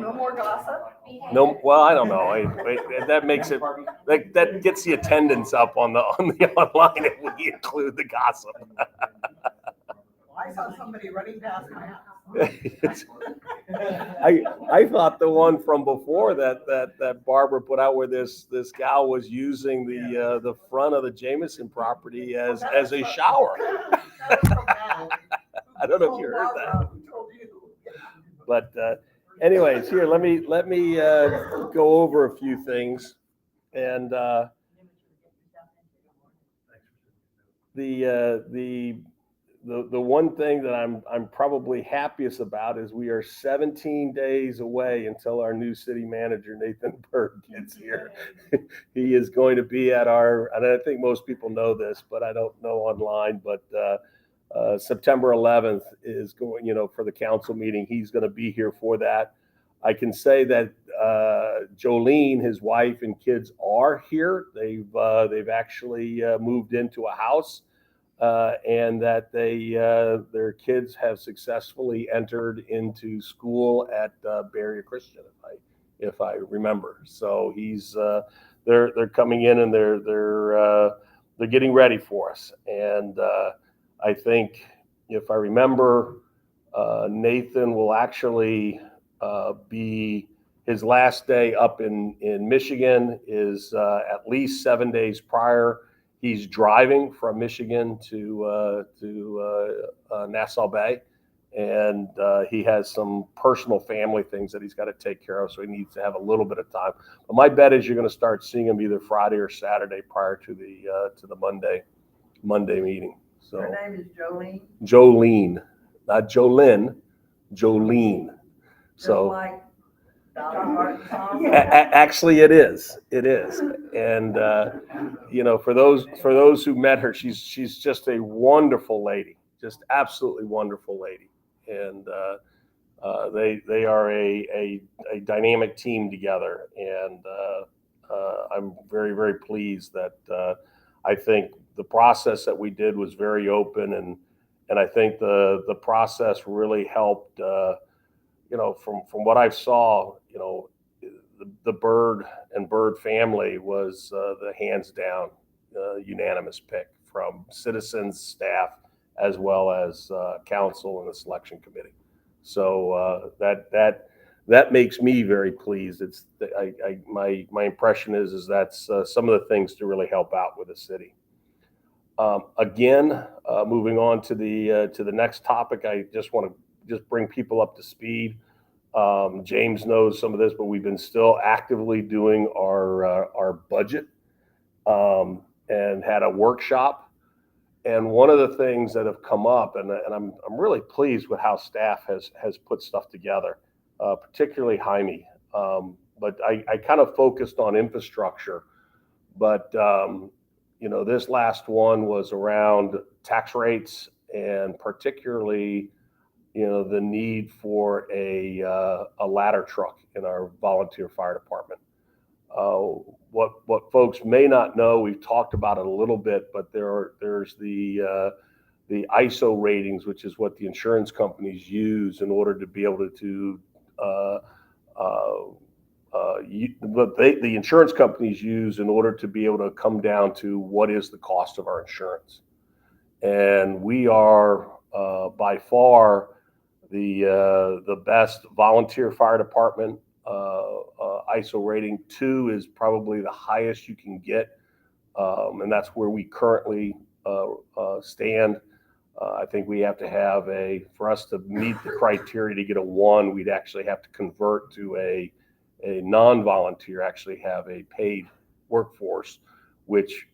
No more gossip? No, well, I don't know. That makes it that gets the attendance up on the online if we include the gossip. I saw somebody running past my house. I thought the one from before that Barbara put out where this gal was using the front of the Jameson property as a shower. I don't know if you heard that. But anyways, here let me go over a few things, and the one thing that I'm probably happiest about is we are 17 days away until our new city manager Nathan Berg gets here. He is going to be at our, and I think most people know this, but I don't know online, but September 11th is going, for the council meeting. He's going to be here for that. I can say that Jolene, his wife and kids, are here. They've actually moved into a house, and that their kids have successfully entered into school at Barrier Christian, if I remember. So they're coming in and they're getting ready for us, and I think, if I remember, Nathan will actually be, his last day up in Michigan is at least 7 days prior. He's driving from Michigan to Nassau Bay, and he has some personal family things that he's got to take care of, so he needs to have a little bit of time. But my bet is you're going to start seeing him either Friday or Saturday prior to the Monday meeting. So her name is Jolene. Jolene, not Jolyn, Jolene. Just so like Dolly Parton's song. Actually, it is, and for those who met her, she's just a wonderful lady, just absolutely wonderful lady, and they are a dynamic team together, and I'm very, very pleased that I think the process that we did was very open, and I think the process really helped. From what I saw, the Bird and Bird family was the hands down unanimous pick from citizens, staff, as well as council and the selection committee. So that makes me very pleased. It's my impression is that's some of the things to really help out with the city. Again, moving on to the next topic, I just want to bring people up to speed. James knows some of this, but we've been still actively doing our budget, and had a workshop. And one of the things that have come up, and I'm really pleased with how staff has put stuff together, particularly Jaime. But I kind of focused on infrastructure, but this last one was around tax rates, and particularly the need for a ladder truck in our volunteer fire department. What folks may not know, we've talked about it a little bit, but there's the ISO ratings, which is what the insurance companies use in order to be able to the insurance companies use in order to be able to come down to what is the cost of our insurance. And we are by far the best volunteer fire department. ISO rating 2 is probably the highest you can get, and that's where we currently stand. I think we have to have for us to meet the criteria to get a 1, we'd actually have to convert to a non-volunteer, actually have a paid workforce, which,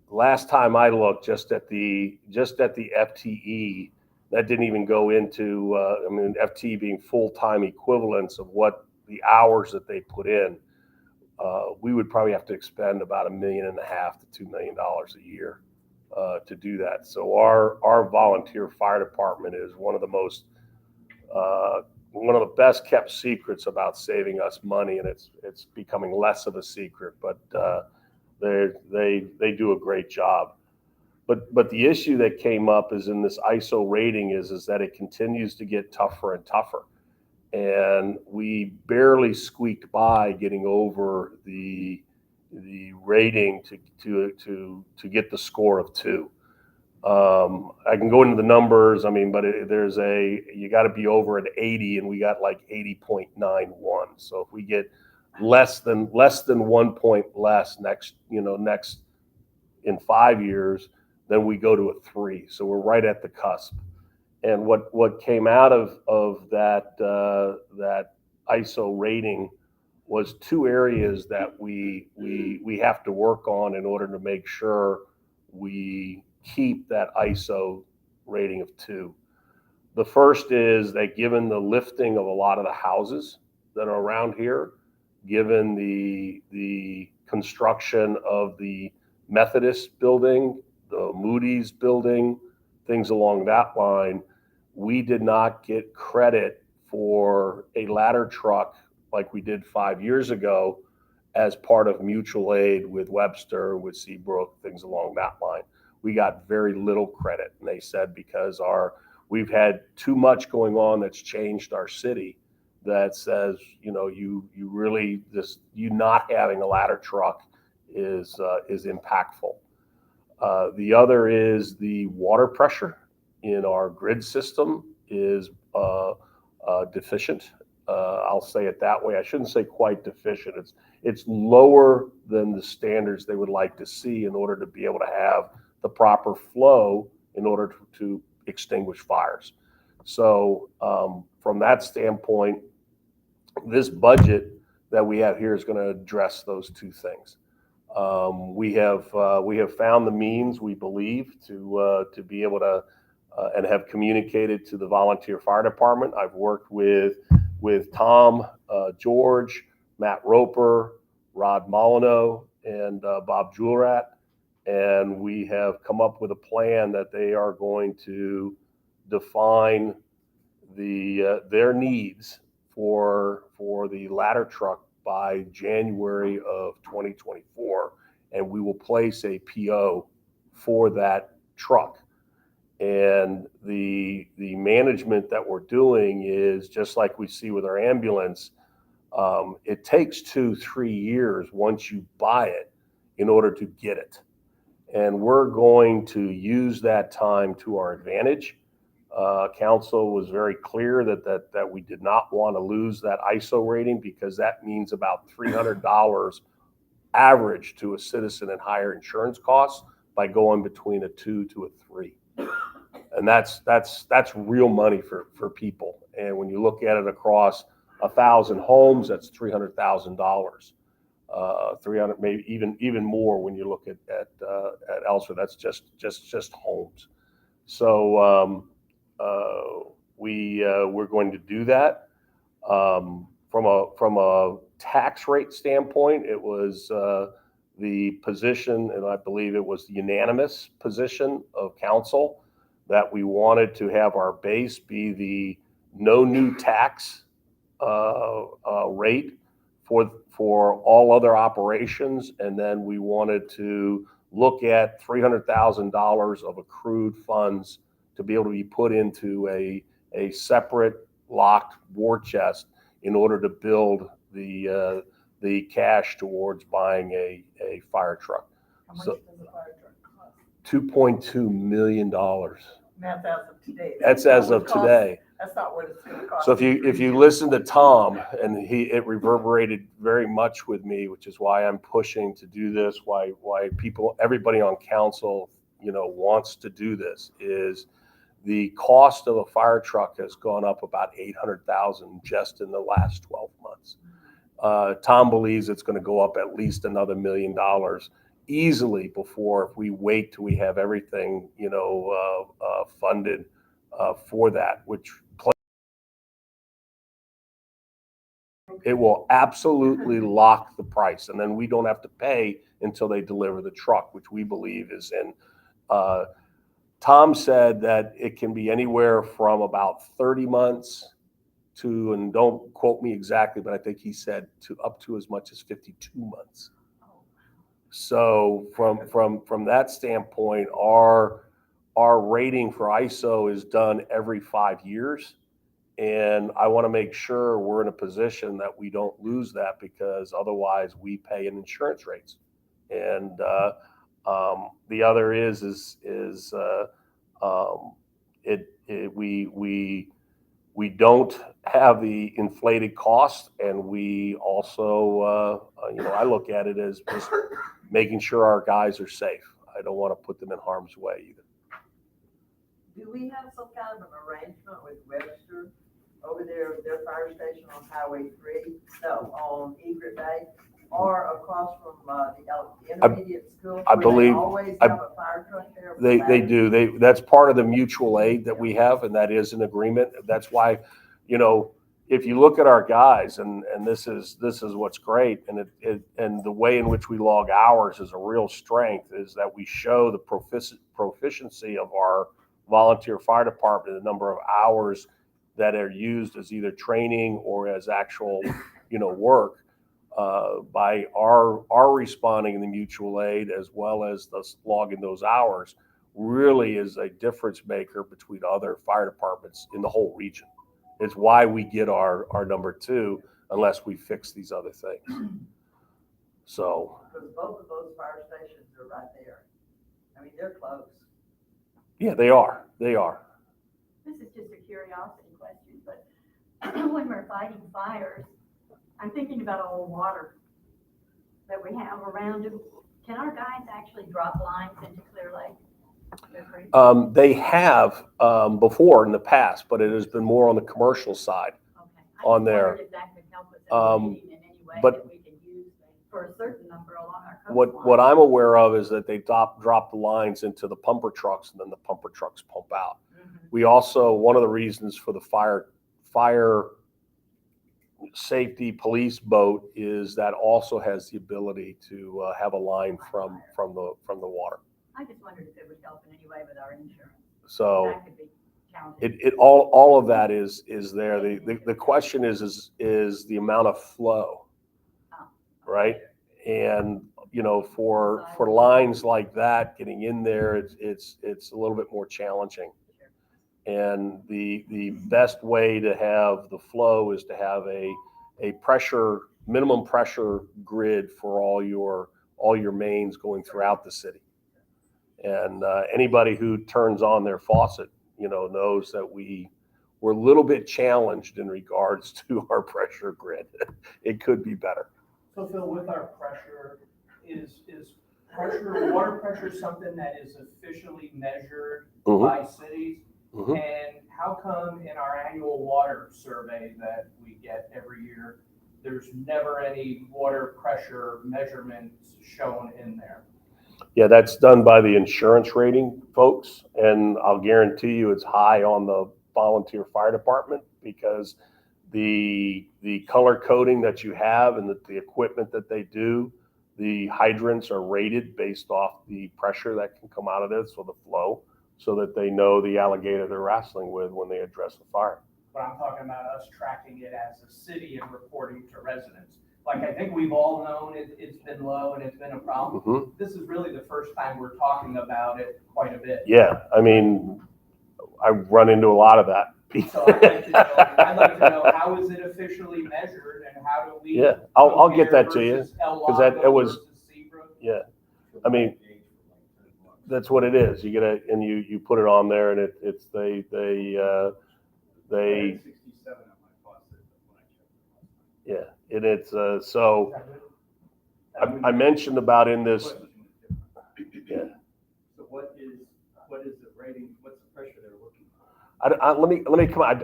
last time I looked, just at the FTE, that didn't even go into, FTE being full-time equivalents of what the hours that they put in, we would probably have to expend about $1.5 million to $2 million a year to do that. So our volunteer fire department is one of the best kept secrets about saving us money, and it's becoming less of a secret, but they do a great job. But the issue that came up is in this ISO rating is that it continues to get tougher and tougher. and we barely squeaked by getting over the rating to get the score of 2. I can go into the numbers. I mean, but you got to be over at 80, and we got like 80.91. So if we get less than 1 point less next in 5 years, then we go to a 3. So we're right at the cusp. And what came out of that ISO rating was 2 areas that we have to work on in order to make sure we keep that ISO rating of 2. The first is that given the lifting of a lot of the houses that are around here, given the construction of the Methodist building, the Moody's building, things along that line, we did not get credit for a ladder truck like we did 5 years ago as part of mutual aid with Webster, with Seabrook, things along that line. We got very little credit, and they said because we've had too much going on that's changed our city, that says you really you not having a ladder truck is impactful. The other is the water pressure in our grid system is deficient. I'll say it that way. I shouldn't say quite deficient. It's lower than the standards they would like to see in order to be able to have the proper flow in order to extinguish fires. So from that standpoint, this budget that we have here is going to address those 2 things. We have found the means, we believe, to be able to and have communicated to the volunteer fire department. I've worked with Tom, George, Matt Roper, Rod Molyneux, and Bob Jurat, and we have come up with a plan that they are going to define their needs for the ladder truck by January of 2024, and we will place a PO for that truck. And the management that we're doing is just like we see with our ambulance. It takes 2-3 years once you buy it in order to get it, and we're going to use that time to our advantage. Council was very clear that we did not want to lose that ISO rating, because that means about $300 average to a citizen in higher insurance costs by going between a 2 to a 3. And that's real money for people. And when you look at it across 1,000 homes, that's $300,000. 300, maybe even more when you look at elsewhere. That's just homes. So we're going to do that. From a tax rate standpoint, it was the position, and I believe it was the unanimous position of council, that we wanted to have our base be the no new tax rate for all other operations, and then we wanted to look at $300,000 of accrued funds to be able to be put into a separate locked war chest in order to build the cash towards buying a fire truck. How much does a fire truck cost? $2.2 million. That's as of today. That's as of today. That's not what it's going to cost. So if you listen to Tom, and it reverberated very much with me, which is why I'm pushing to do this, why everybody on council wants to do this, is the cost of a fire truck has gone up about $800,000 just in the last 12 months. Tom believes it's going to go up at least another $1 million easily before, if we wait till we have everything funded for that, which it will absolutely lock the price, and then we don't have to pay until they deliver the truck, which we believe is in. Tom said that it can be anywhere from about 30 months to, and don't quote me exactly, but I think he said up to as much as 52 months. So from that standpoint, our rating for ISO is done every 5 years, And I want to make sure we're in a position that we don't lose that, because otherwise we pay in insurance rates. And the other is we don't have the inflated costs, and we also I look at it as just making sure our guys are safe. I don't want to put them in harm's way either. Do we have some kind of an arrangement with Webster over there, their fire station on Highway 3? No, on Egret Bay, or across from the intermediate school? I where believe- they always have a fire truck there. with They ladders? do. That's part of the mutual aid that we have, and that is an agreement. That's why, if you look at our guys, and this is what's great, and the way in which we log hours is a real strength, is that we show the proficiency of our volunteer fire department, the number of hours that are used as either training or as actual, work. By our responding in the mutual aid, as well as us logging those hours, really is a difference maker between other fire departments in the whole region. It's why we get our number 2, unless we fix these other things. So. Because both of those fire stations are right there. I mean, they're close. Yeah, they are. They are. This is just a curiosity question, but when we're fighting fires, I'm thinking about all the water that we have around it. Can our guys actually drop lines into Clear Lake? They have before in the past, but it has been more on the commercial side. Okay. On there. I just wondered if that could help us in any way but- that we can use for a certain number along our What coastline. I'm aware of is that they drop the lines into the pumper trucks, and then the pumper trucks pump out. Mhm. We also, one of the reasons for the fire safety police boat is that also has the ability to have a line from the water. I just wondered if it would help in any way with our insurance. So That could be counted. it all of that is there. The question is the amount of flow, Oh. right? And for lines like that, getting in there, it's a little bit more challenging. And the best way to have the flow is to have a minimum pressure grid for all your mains going throughout the city. And anybody who turns on their faucet, knows that we're a little bit challenged in regards to our pressure grid. It could be better. So Phil, with our pressure, is water pressure something that is officially measured Mhm. by cities? Mhm. And how come in our annual water survey that we get every year, there's never any water pressure measurements shown in there? Yeah, that's done by the insurance rating folks, and I'll guarantee you it's high on the volunteer fire department, because the color coding that you have and the equipment that they do, the hydrants are rated based off the pressure that can come out of this, or the flow, so that they know the alligator they're wrestling with when they address the fire. But I'm talking about us tracking it as a city and reporting to residents. Like, I think we've all known it's been low and it's been a problem. Mhm. This is really the first time we're talking about it quite a bit. Yeah, I mean, I run into a lot of that. So I'd like to know, how is it officially measured, and how do we? Yeah, I'll get that to you, versus El 'cause that- Lago it was- versus Seabrook? Yeah, I mean, that's what it is. You get and you put it on there, and it's they 67 on my faucet when I checked it last time. yeah, and it's so I mentioned about in this. Yeah. So what is the rating, what's the pressure they're looking for? Let me come on.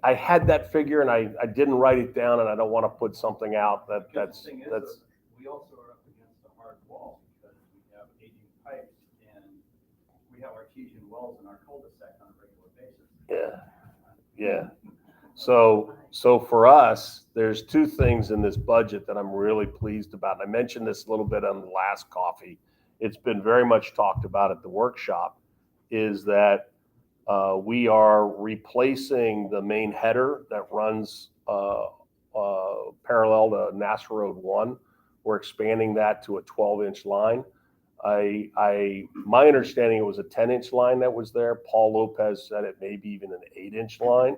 I had that figure, and I didn't write it down, and I don't want to put something out Because that's the thing is, that's. we also are up against a hard wall because we have aging pipes and we have artesian wells in our cul-de-sac on a regular basis. Yeah. So for us, there's two things in this budget that I'm really pleased about. And I mentioned this a little bit on the last coffee. It's been very much talked about at the workshop, is that we are replacing the main header that runs parallel to Nassau Road 1. We're expanding that to a 12-inch line. My understanding, it was a 10-inch line that was there. Paul Lopez said it may be even an 8-inch line.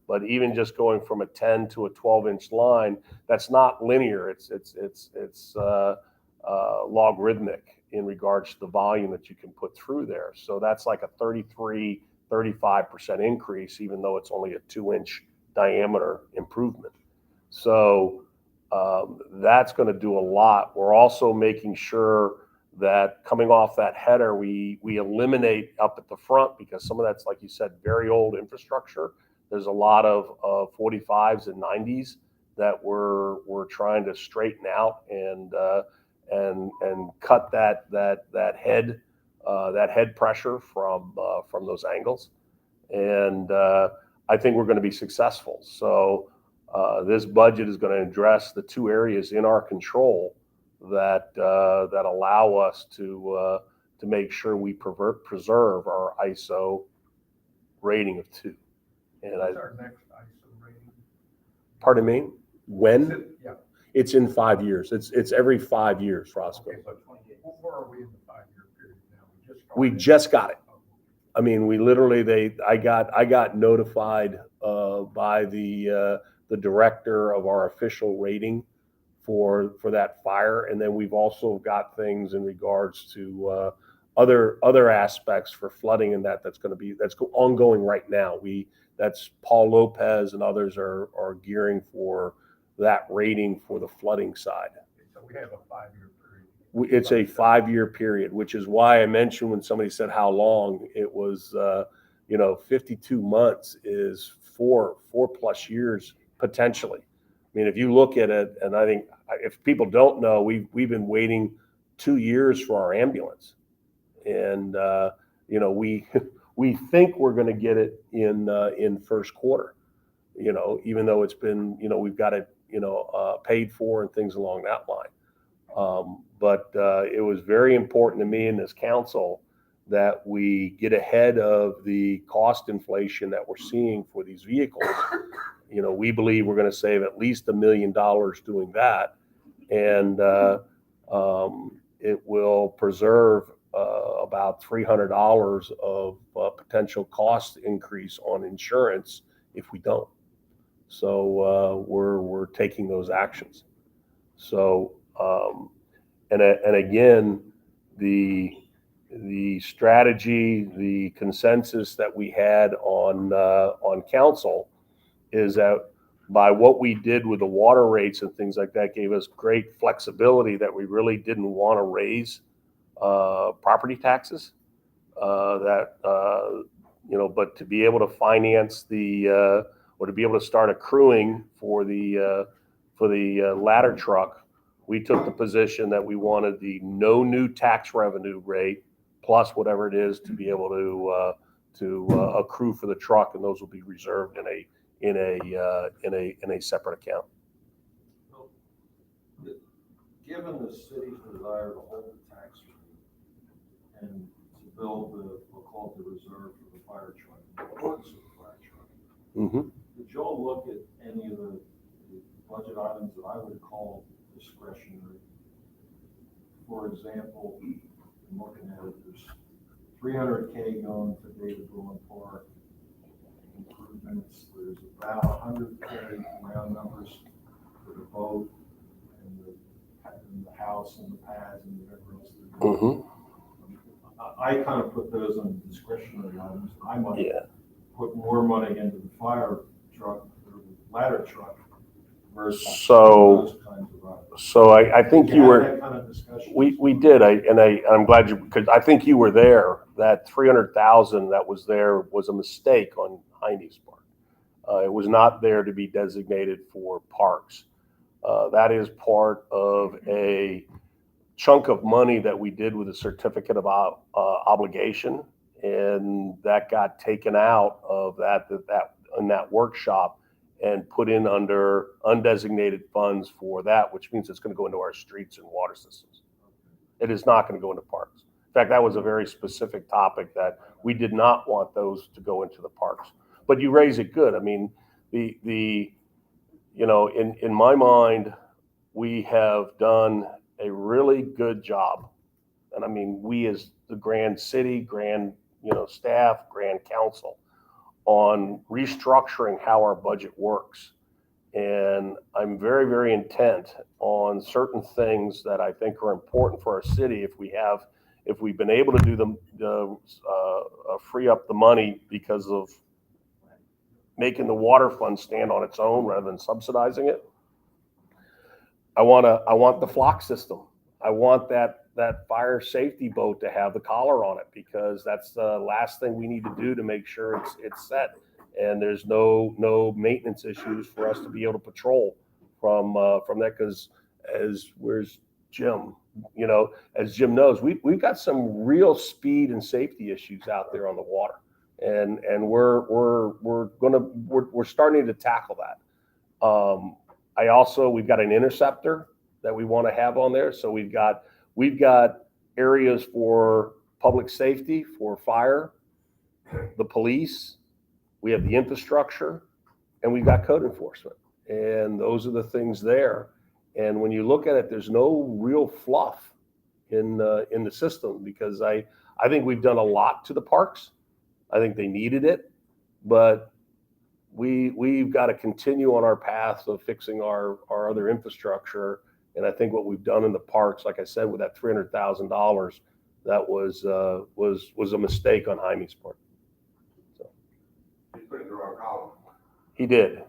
But even just going from a 10 to a 12-inch line, that's not linear. It's logarithmic in regards to the volume that you can put through there. So that's like a 35% increase, even though it's only a 2-inch diameter improvement. So that's going to do a lot. We're also making sure that coming off that header, we eliminate up at the front, because some of that's, like you said, very old infrastructure. There's a lot of 45s and 90s that we're trying to straighten out and cut that head pressure from those angles. And I think we're going to be successful. So this budget is going to address the two areas in our control that allow us to make sure we preserve our ISO rating of 2. And What's our next ISO rating? pardon me, when? Yeah, It's in 5 years. It's every 5 years, Roscoe. okay, so 28. Where are we in the 5-year period now? We just got it. I mean, we literally I got notified by the director of our official rating for that fire, and then we've also got things in regards to other aspects for flooding, and that's ongoing right now. That's Paul Lopez and others are gearing for that rating for the flooding side. So we have a 5-year period. It's a 5-year period, which is why I mentioned when somebody said how long it was. 52 months is 4+ years potentially. I mean, if you look at it, and I think if people don't know, we've been waiting 2 years for our ambulance, and we think we're going to get it in first quarter. Even though it's been we've got it paid for and things along that line. But it was very important to me in this council that we get ahead of the cost inflation that we're seeing for these vehicles. We believe we're going to save at least $1 million doing that, and it will preserve about $300 of potential cost increase on insurance if we don't. So we're taking those actions. So and again, the strategy, the consensus that we had on council is that by what we did with the water rates and things like that gave us great flexibility that we really didn't want to raise property taxes. But to be able to finance or to be able to start accruing for the ladder truck, we took the position that we wanted the no new tax revenue rate plus whatever it is to be able to accrue for the truck, and those will be reserved in a separate account. Given the city's desire to hold the tax rate and to build we'll call it the reserve for the fire truck, the parts of the fire truck, Mm-hmm. did y'all look at any of the budget items that I would call discretionary? For example, I'm looking at it, there's $300K going to David Bruin Park improvements. There's about $100K round numbers for the boat and the house and the pads and whatever else they're doing. Mm-hmm. I kind of put those on discretionary items. I might put more money into the fire truck or the ladder truck versus those kinds of items. So I think you were. That kind of discussion. We did. I'm glad because I think you were there. That $300,000 that was there was a mistake on Heine's part. It was not there to be designated for parks. That is part of a chunk of money that we did with a certificate of obligation, and that got taken out of that in that workshop and put in under undesignated funds for that, which means it's going to go into our streets and water systems. It is not going to go into parks. In fact, that was a very specific topic that we did not want those to go into the parks. But you raise it good. I mean, in my mind, we have done a really good job. And I mean, we as the grand city, grand, staff, grand council on restructuring how our budget works. And I'm very, very intent on certain things that I think are important for our city. If we've been able to do free up the money because of making the water fund stand on its own rather than subsidizing it. I want the flock system. I want that fire safety boat to have the collar on it, because that's the last thing we need to do to make sure it's set and there's no maintenance issues for us to be able to patrol from that. Because where's Jim? You know, as Jim knows, we've got some real speed and safety issues out there on the water, and we're starting to tackle that. We've got an interceptor that we want to have on there. So we've got areas for public safety, for fire, the police, we have the infrastructure, and we've got code enforcement. And those are the things there. And when you look at it, there's no real fluff in the system, because I think we've done a lot to the parks. I think they needed it, but we've got to continue on our path of fixing our other infrastructure. And I think what we've done in the parks, like I said, with that $300,000, that was a mistake on Jaime's part. So He put it in the wrong column. he did.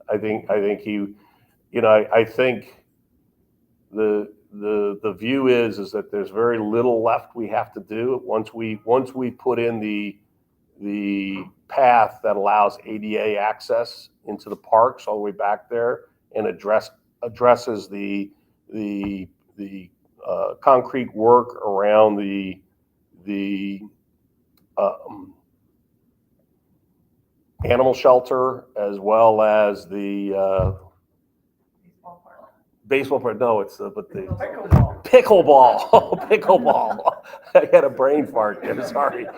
I think he, I think the view is that there's very little left we have to do once we put in the path that allows ADA access into the parks all the way back there, and addresses the concrete work around the animal shelter, as well as the baseball part. No, it's but the pickleball. I had a brain fart there. Sorry,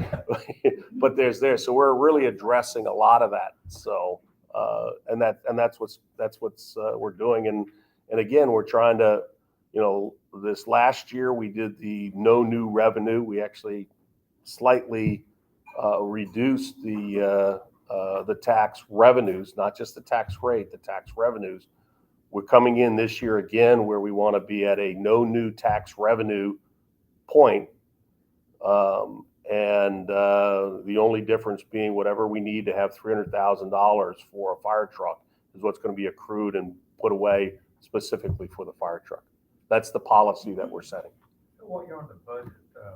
but there's there. So we're really addressing a lot of that. So and that's what we're doing. And again, we're trying to, this last year we did the no new revenue. We actually slightly reduced the tax revenues, not just the tax rate, the tax revenues. We're coming in this year again where we want to be at a no new tax revenue point. And the only difference being whatever we need to have $300,000 for a fire truck is what's going to be accrued and put away specifically for the fire truck. That's the policy that we're setting. So while you're on the budget, I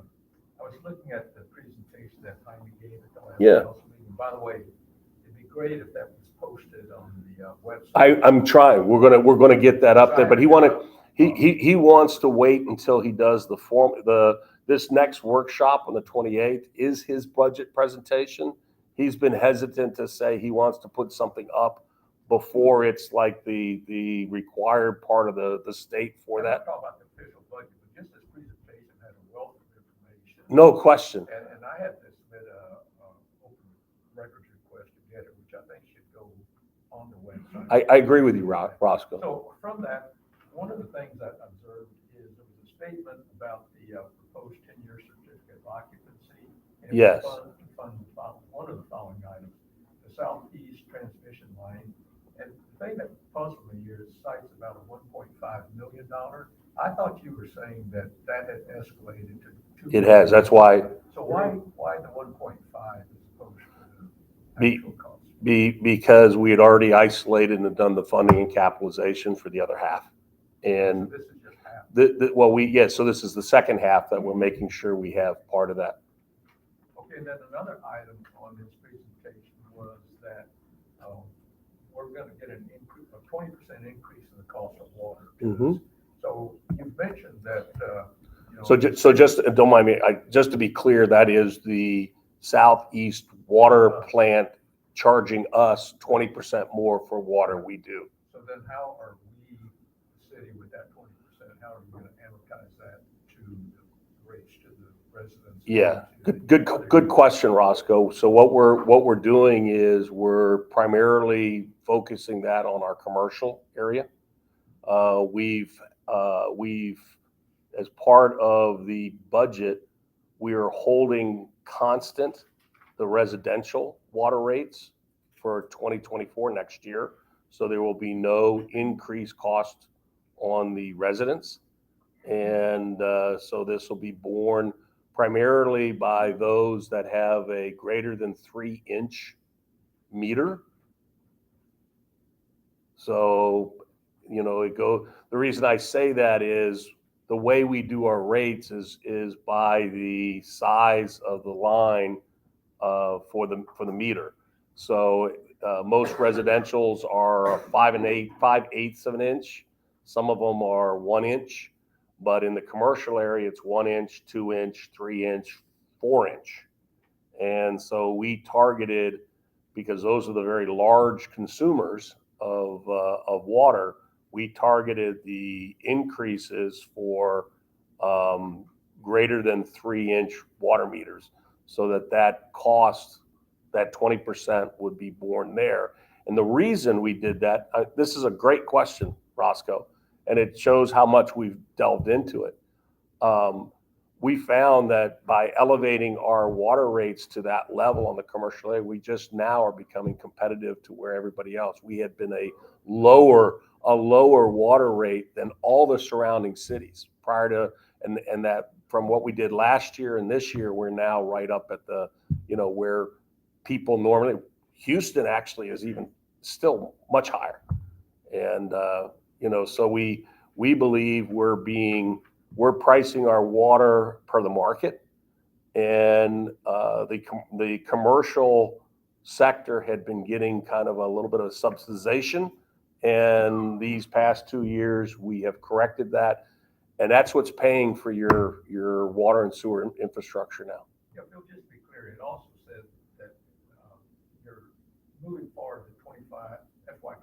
was looking at the presentation that Jaime gave at the last Yeah. council meeting. By the way, it'd be great if that was posted on the website. I'm trying. We're gonna get that up there, but he wants to wait until he does this next workshop on the 28th is his budget presentation. He's been hesitant to say he wants to put something up before it's like the required part of the state for that. I'm not talking about the official budget, but just this presentation has a wealth of information. No question. And I had to submit a open records request to get it, which I think should go on the website. I agree with you, Roscoe. So from that, one of the things I observed is there was a statement about the proposed 10-year certificate of occupancy. And Yes. One of the following items, the southeast transmission line. And the thing that puzzled me here is cites about a $1.5 million. I thought you were saying that had escalated to $2 It has. That's why. So why the 1.5 as opposed to the actual cost? Because we had already isolated and done the funding and capitalization for the other half. And So this is just half. so this is the second half that we're making sure we have part of that. Okay, and then another item on this presentation was that we're gonna get a 20% increase in the cost of water. Mhm. So you mentioned that, So just don't mind me. Just to be clear, that is the Southeast Water Plant charging us 20% more for water we do. So then how are we, the city, with that 20%, how are we gonna amortize that to the rates to the residents? Yeah, good question, Roscoe. So what we're doing is we're primarily focusing that on our commercial area. We've as part of the budget, we are holding constant the residential water rates for 2024 next year. So there will be no increased cost on the residents. And so this will be borne primarily by those that have a greater than 3-inch meter. So, the reason I say that is the way we do our rates is by the size of the line for the meter. So most residentials are 5/8 of an inch. Some of them are 1 inch, but in the commercial area, it's 1 inch, 2 inch, 3 inch, 4 inch. And so we targeted, because those are the very large consumers of water, we targeted the increases for greater than 3-inch water meters, so that cost, that 20% would be borne there. And the reason we did that, this is a great question, Roscoe, and it shows how much we've delved into it. We found that by elevating our water rates to that level on the commercial area, we just now are becoming competitive to where everybody else. We had been a lower water rate than all the surrounding cities prior to, and that from what we did last year and this year, we're now right up at the, where people normally, Houston actually is even still much higher. And, so we believe we're pricing our water per the market, and the commercial sector had been getting kind of a little bit of subsidization, and these past 2 years we have corrected that, and that's what's paying for your water and sewer infrastructure now. Yeah, Bill, just to be clear, it also said that you're moving forward to FY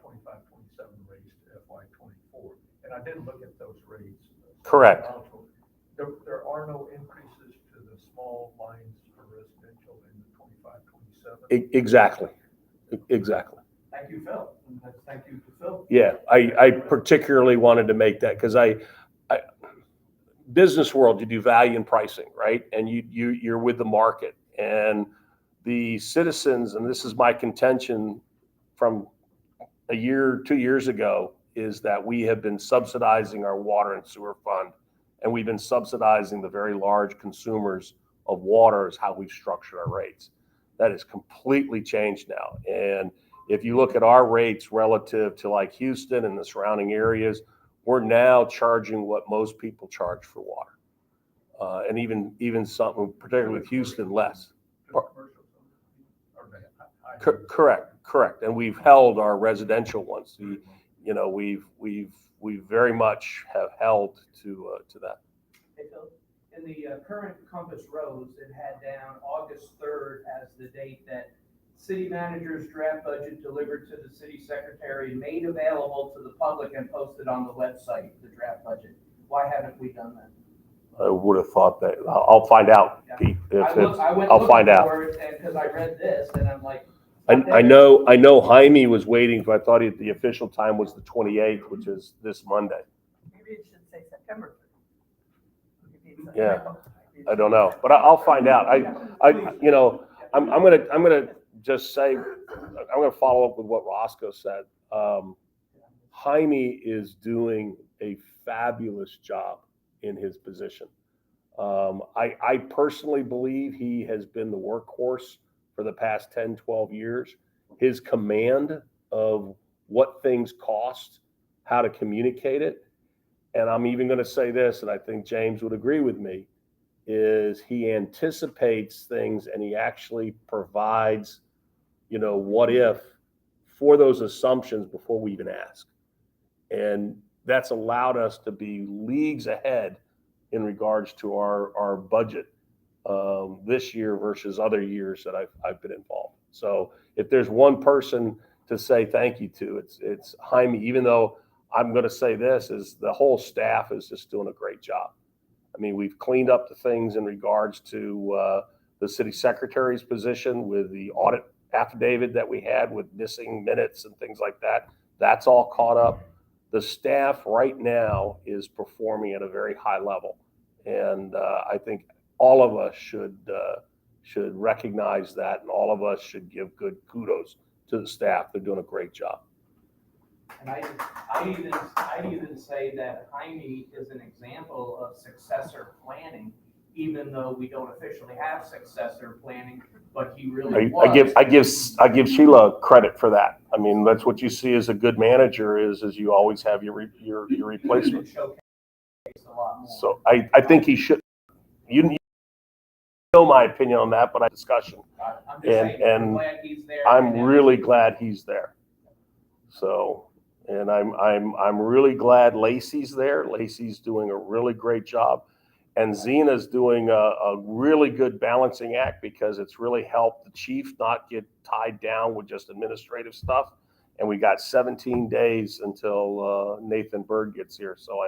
25, 27 rates to FY 24, and I did look at those rates. Correct. There are no increases to the small lines for residential in the 25, 27? Exactly. Thank you, Phil. Thank you to Phil. Yeah, I particularly wanted to make that because I business world, you do value and pricing, right? And you're with the market, and the citizens, and this is my contention from 2 years ago, is that we have been subsidizing our water and sewer fund, and we've been subsidizing the very large consumers of water is how we've structured our rates. That has completely changed now. And if you look at our rates relative to like Houston and the surrounding areas, we're now charging what most people charge for water. And even something, particularly with Houston, less. Correct. And we've held our residential ones. We very much have held to that. Hey, Phil, in the current Compass Rose, it had down August 3rd as the date that city manager's draft budget delivered to the city secretary, made available to the public and posted on the website, the draft budget. Why haven't we done that? I would have thought that. I'll find out, Yeah. Pete. I'll find out. Because I read this and I'm like, I know Jaime was waiting, but I thought the official time was the 28th, which is this Monday. Maybe it should say September 3rd. Yeah, I don't know, but I'll find out. I'm gonna just say, I'm gonna follow up with what Roscoe said. Jaime is doing a fabulous job in his position. I personally believe he has been the workhorse for the past 10, 12 years. His command of what things cost, how to communicate it, and I'm even going to say this, and I think James would agree with me, is he anticipates things and he actually provides, what if for those assumptions before we even ask. And that's allowed us to be leagues ahead in regards to our budget this year versus other years that I've been involved. So if there's one person to say thank you to, it's Jaime, even though I'm going to say this, is the whole staff is just doing a great job. I mean, we've cleaned up the things in regards to the city secretary's position with the audit affidavit that we had with missing minutes and things like that. That's all caught up. The staff right now is performing at a very high level. And I think all of us should recognize that, and all of us should give good kudos to the staff. They're doing a great job. And I'd even say that Jaime is an example of successor planning, even though we don't officially have successor planning, but he really was. I give Sheila credit for that. I mean, that's what you see as a good manager is you always have your replacement. Showcase a lot more. So I think he should. You know my opinion on that, but I discussion. I'm just saying, I'm glad he's there. I'm really glad he's there. So, and I'm really glad Lacey's there. Lacey's doing a really great job. And Zena's doing a really good balancing act because it's really helped the chief not get tied down with just administrative stuff. And we got 17 days until Nathan Bird gets here. So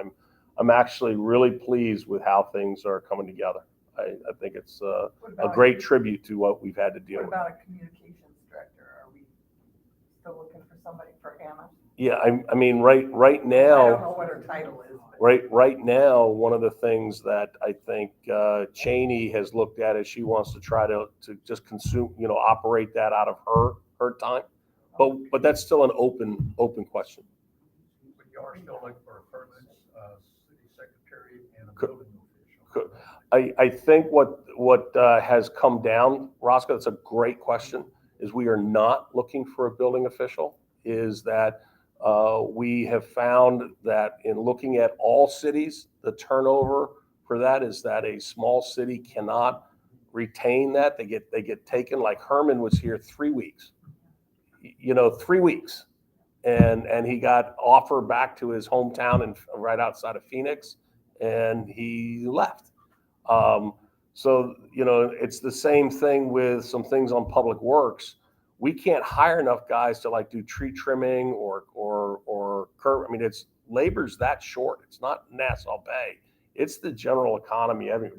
I'm actually really pleased with how things are coming together. I think it's a great tribute to what we've had to deal with. What about a communications director? Are we still looking for somebody for Hannah? Yeah, I mean, right now. I don't know what her title is. Right now, one of the things that I think Cheney has looked at is she wants to try to just consume, operate that out of her time. But that's still an open question. But you are still looking for a permanent city secretary and a building official. I think what has come down, Roscoe, that's a great question, is we are not looking for a building official, is that we have found that in looking at all cities, the turnover for that is that a small city cannot retain that. They get taken, like Herman was here 3 weeks, 3 weeks. And he got offered back to his hometown and right outside of Phoenix, and he left. So, it's the same thing with some things on public works. We can't hire enough guys to like do tree trimming or curb. I mean, it's labor's that short. It's not Nassau Bay. It's the general economy. I mean,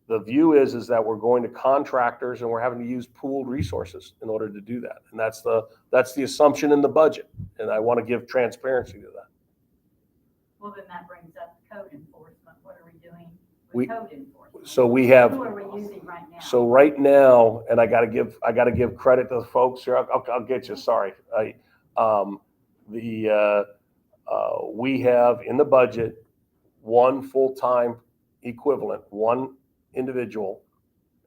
the view is that we're going to contractors and we're having to use pooled resources in order to do that. And that's the assumption in the budget. And I want to give transparency to that. Well, then that brings up code enforcement. What are we doing with code enforcement? So we have. Who are we using right now? So right now, and I got to give credit to the folks here. I'll get you. Sorry. We have in the budget one full-time equivalent, one individual,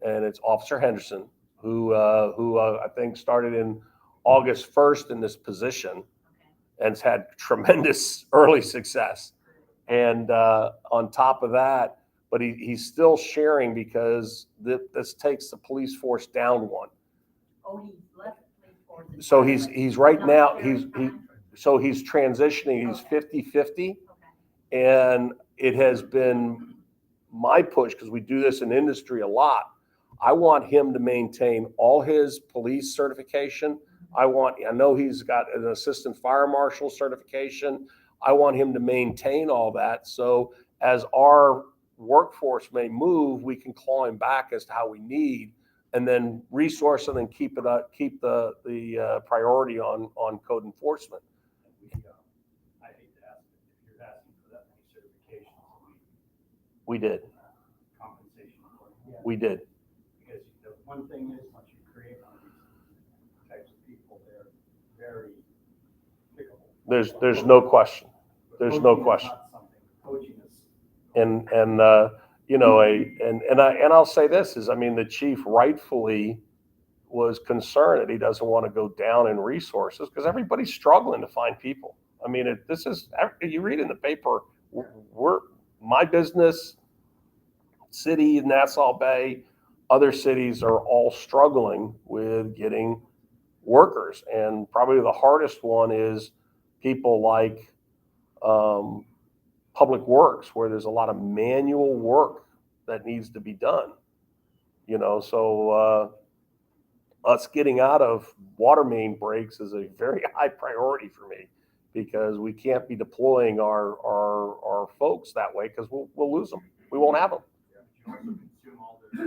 and it's Officer Henderson, who I think started in August 1st in this position. And has had tremendous early success. And on top of that, but he's still sharing because this takes the police force down one. Oh, he left the police force. So he's right now, he's transitioning, he's 50-50. Okay. And it has been my push, because we do this in industry a lot. I want him to maintain all his police certification. I know he's got an assistant fire marshal certification. I want him to maintain all that. So as our workforce may move, we can claw him back as to how we need, and then resource and then keep the priority on code enforcement. I hate to ask if you're asking for that many certifications. We did. Compensation for it. Yeah. We did. Because the one thing is, once you create one of these types of people, they're very pickable. There's no question. There's no question. Coaching is. And I'll say this is, I mean, the chief rightfully was concerned that he doesn't want to go down in resources because everybody's struggling to find people. I mean, you read in the paper, my business, city, Nassau Bay, other cities are all struggling with getting workers. And probably the hardest one is people like public works, where there's a lot of manual work that needs to be done. So us getting out of water main breaks is a very high priority for me, because we can't be deploying our folks that way, because we'll lose them. We won't have them. You also consume all the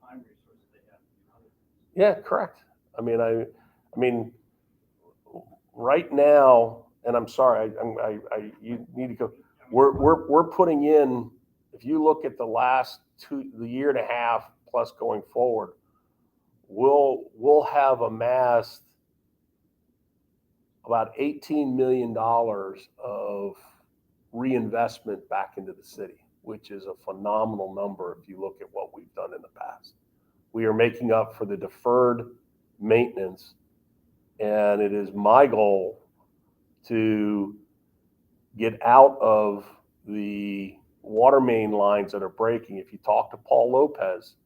time resources they have. Yeah, correct. I mean, right now, and I'm sorry, you need to go. We're putting in if you look at the year and a half plus going forward, we'll have amassed about $18 million of reinvestment back into the city, which is a phenomenal number if you look at what we've done in the past. We are making up for the deferred maintenance, and it is my goal to get out of the water main lines that are breaking. If you talk to Paul Lopez,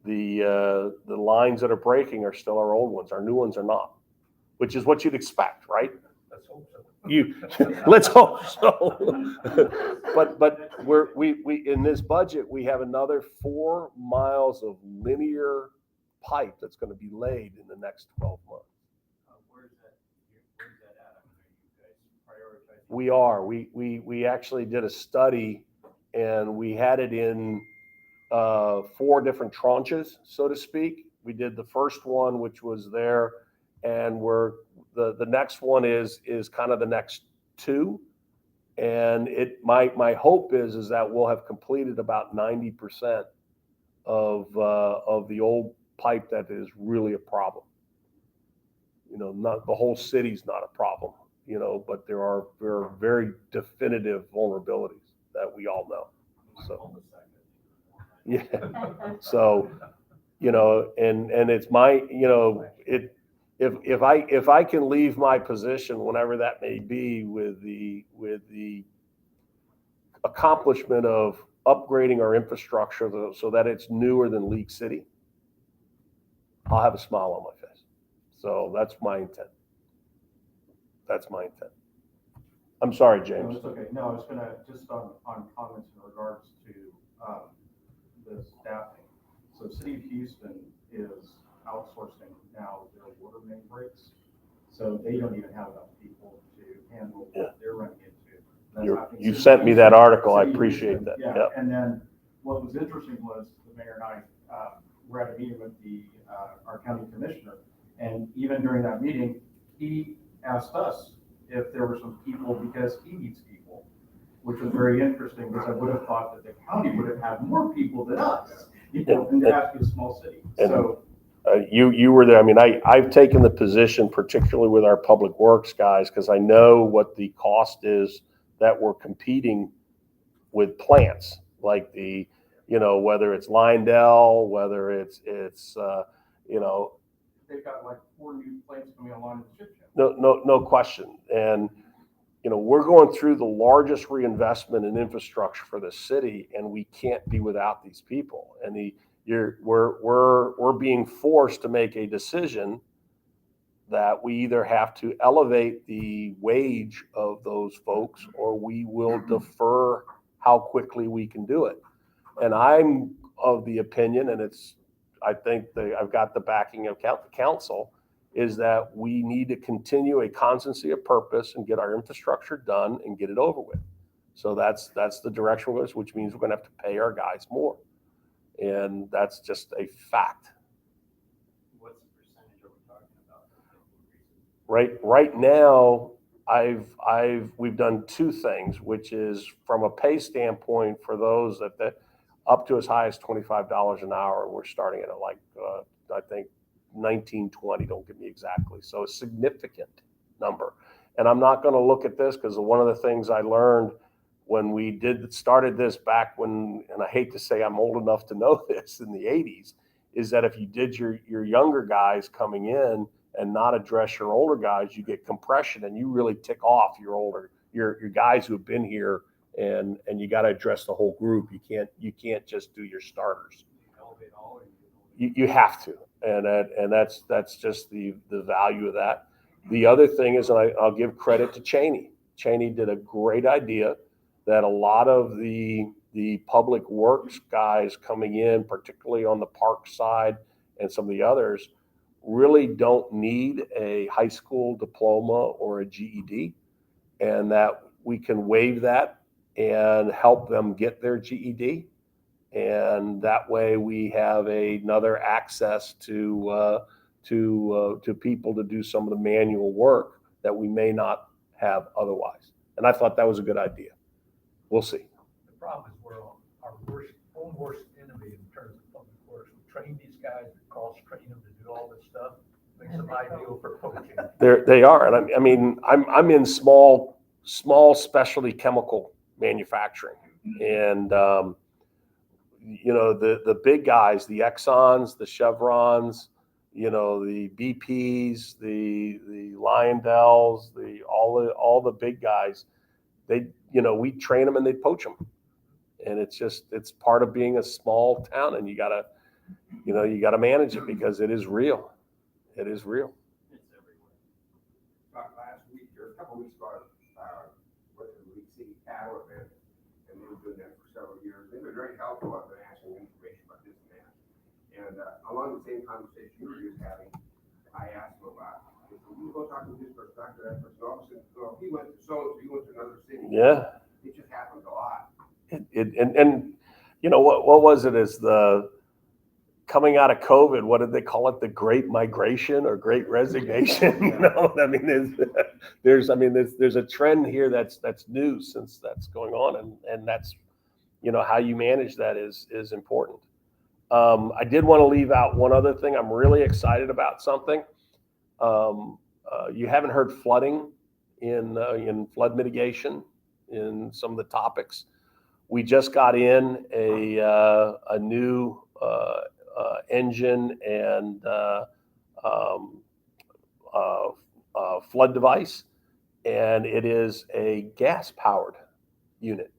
the lines that are breaking are still our old ones. Our new ones are not, which is what you'd expect, right? Let's hope so. Let's hope so. but we in this budget we have another 4 miles of linear pipe that's going to be laid in the next 12 months. Where's that at? I mean, are you guys prioritizing? We are. We actually did a study, and we had it in 4 different tranches, so to speak. We did the first one, which was there, and the next one is kind of the next 2. And my hope is that we'll have completed about 90% of the old pipe that is really a problem. Not the whole city's not a problem, but there are very definitive vulnerabilities that we all know. So, yeah. So, and it's my, if I can leave my position, whenever that may be, with the accomplishment of upgrading our infrastructure so that it's newer than League City, I'll have a smile on my face. So that's my intent. I'm sorry, No, James. it's okay. No, I was gonna, just on comments in regards to, the staffing. So City of Houston is outsourcing now their water main breaks. So they don't even have enough people to handle what they're running into. That's happening. You City sent of me that Houston- article. I City of appreciate Houston, that. Yeah, Yep. and then what was interesting was the mayor and I, were at a meeting with our county commissioner. And even during that meeting, he asked us if there were some people, because he needs people, which was very interesting, because I would have thought that the county would have had more people than us, and Nebraska is a small city. So You were there. I mean, I've taken the position, particularly with our public works guys, because I know what the cost is that we're competing with plants like whether it's Lyndale, whether it's they've got like 4 new plants coming online in the ship channel. no question. And we're going through the largest reinvestment in infrastructure for the city, and we can't be without these people. And we're being forced to make a decision that we either have to elevate the wage of those folks, or we will defer how quickly we can do it. And I'm of the opinion, and I think I've got the backing of the council, is that we need to continue a constancy of purpose and get our infrastructure done and get it over with. So that's the direction we're going, which means we're going to have to pay our guys more. And that's just a fact. What's the percentage are we talking about? Right now, we've done 2 things, which is from a pay standpoint for those that up to as high as $25 an hour, and we're starting at I think 1920. Don't get me exactly. So a significant number. And I'm not going to look at this because one of the things I learned when we started this back when, and I hate to say I'm old enough to know this, in the 80s, is that if you did your younger guys coming in and not address your older guys, you get compression, and you really tick off your guys who have been here, and you got to address the whole group. You can't just do your starters. You have to, and that's just the value of that. The other thing is, and I'll give credit to Cheney. Cheney did a great idea that a lot of the public works guys coming in, particularly on the park side and some of the others, really don't need a high school diploma or a GED, and that we can waive that and help them get their GED. And that way we have another access to people to do some of the manual work that we may not have otherwise. And I thought that was a good idea. We'll see. The problem is we're own worst enemy in terms of public works. We train these guys, we cross-train them to do all this stuff, makes them ideal for poaching. They are, and I mean, I'm in small specialty chemical manufacturing, and you know, the big guys, the Exxons, the Chevrons, you know, the BPs, the Lyondell's, all the big guys, they, you know, we train them and they poach them, and it's part of being a small town, and you gotta manage it because it is real. It is real. It's everywhere. Last week, or a couple weeks ago, with the League City Cattle event, and they've been doing that for several years. They've been very helpful. I've been asking information about this and that. And along the same conversation you were just having, I asked him about, if you go talk to this person, talk to that person, all of a sudden, well, he went to so-and-so, he went to another city. Yeah. It just happens a lot. And you know what was it? Is the coming out of COVID, what did they call it? The Great Migration or Great Resignation? You know, I mean, there's a trend here that's new since that's going on, and that's, you know, how you manage that is important. I did want to leave out one other thing. I'm really excited about something. You haven't heard flooding in flood mitigation in some of the topics. We just got in a new engine and flood device, and it is a gas-powered unit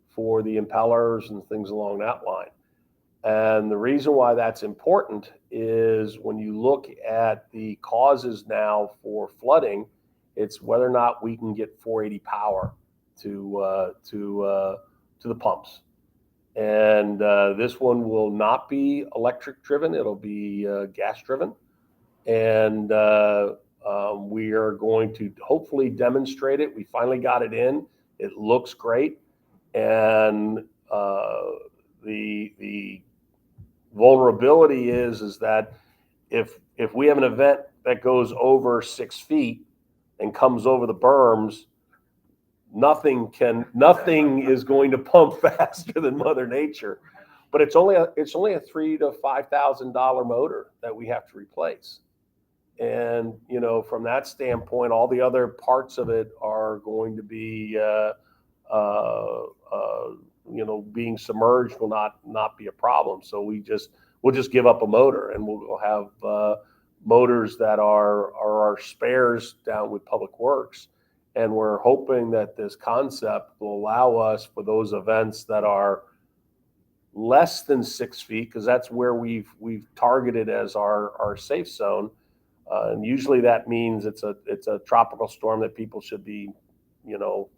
for the impellers and things along that line. And the reason why that's important is when you look at the causes now for flooding, it's whether or not we can get 480 power to the pumps. And this one will not be electric driven. It'll be gas driven. And we are going to hopefully demonstrate it. We finally got it in. It looks great. And the vulnerability is that if we have an event that goes over 6 feet and comes over the berms, nothing is going to pump faster than Mother Nature. But it's only a $3,000 to $5,000 motor that we have to replace. And you know, from that standpoint, all the other parts of it are going to be you know, being submerged will not be a problem. So we'll just give up a motor, and we'll have motors that are our spares down with Public Works. And we're hoping that this concept will allow us for those events that are less than 6 feet, because that's where we've targeted as our safe zone. And usually that means it's a tropical storm that people should be, you know,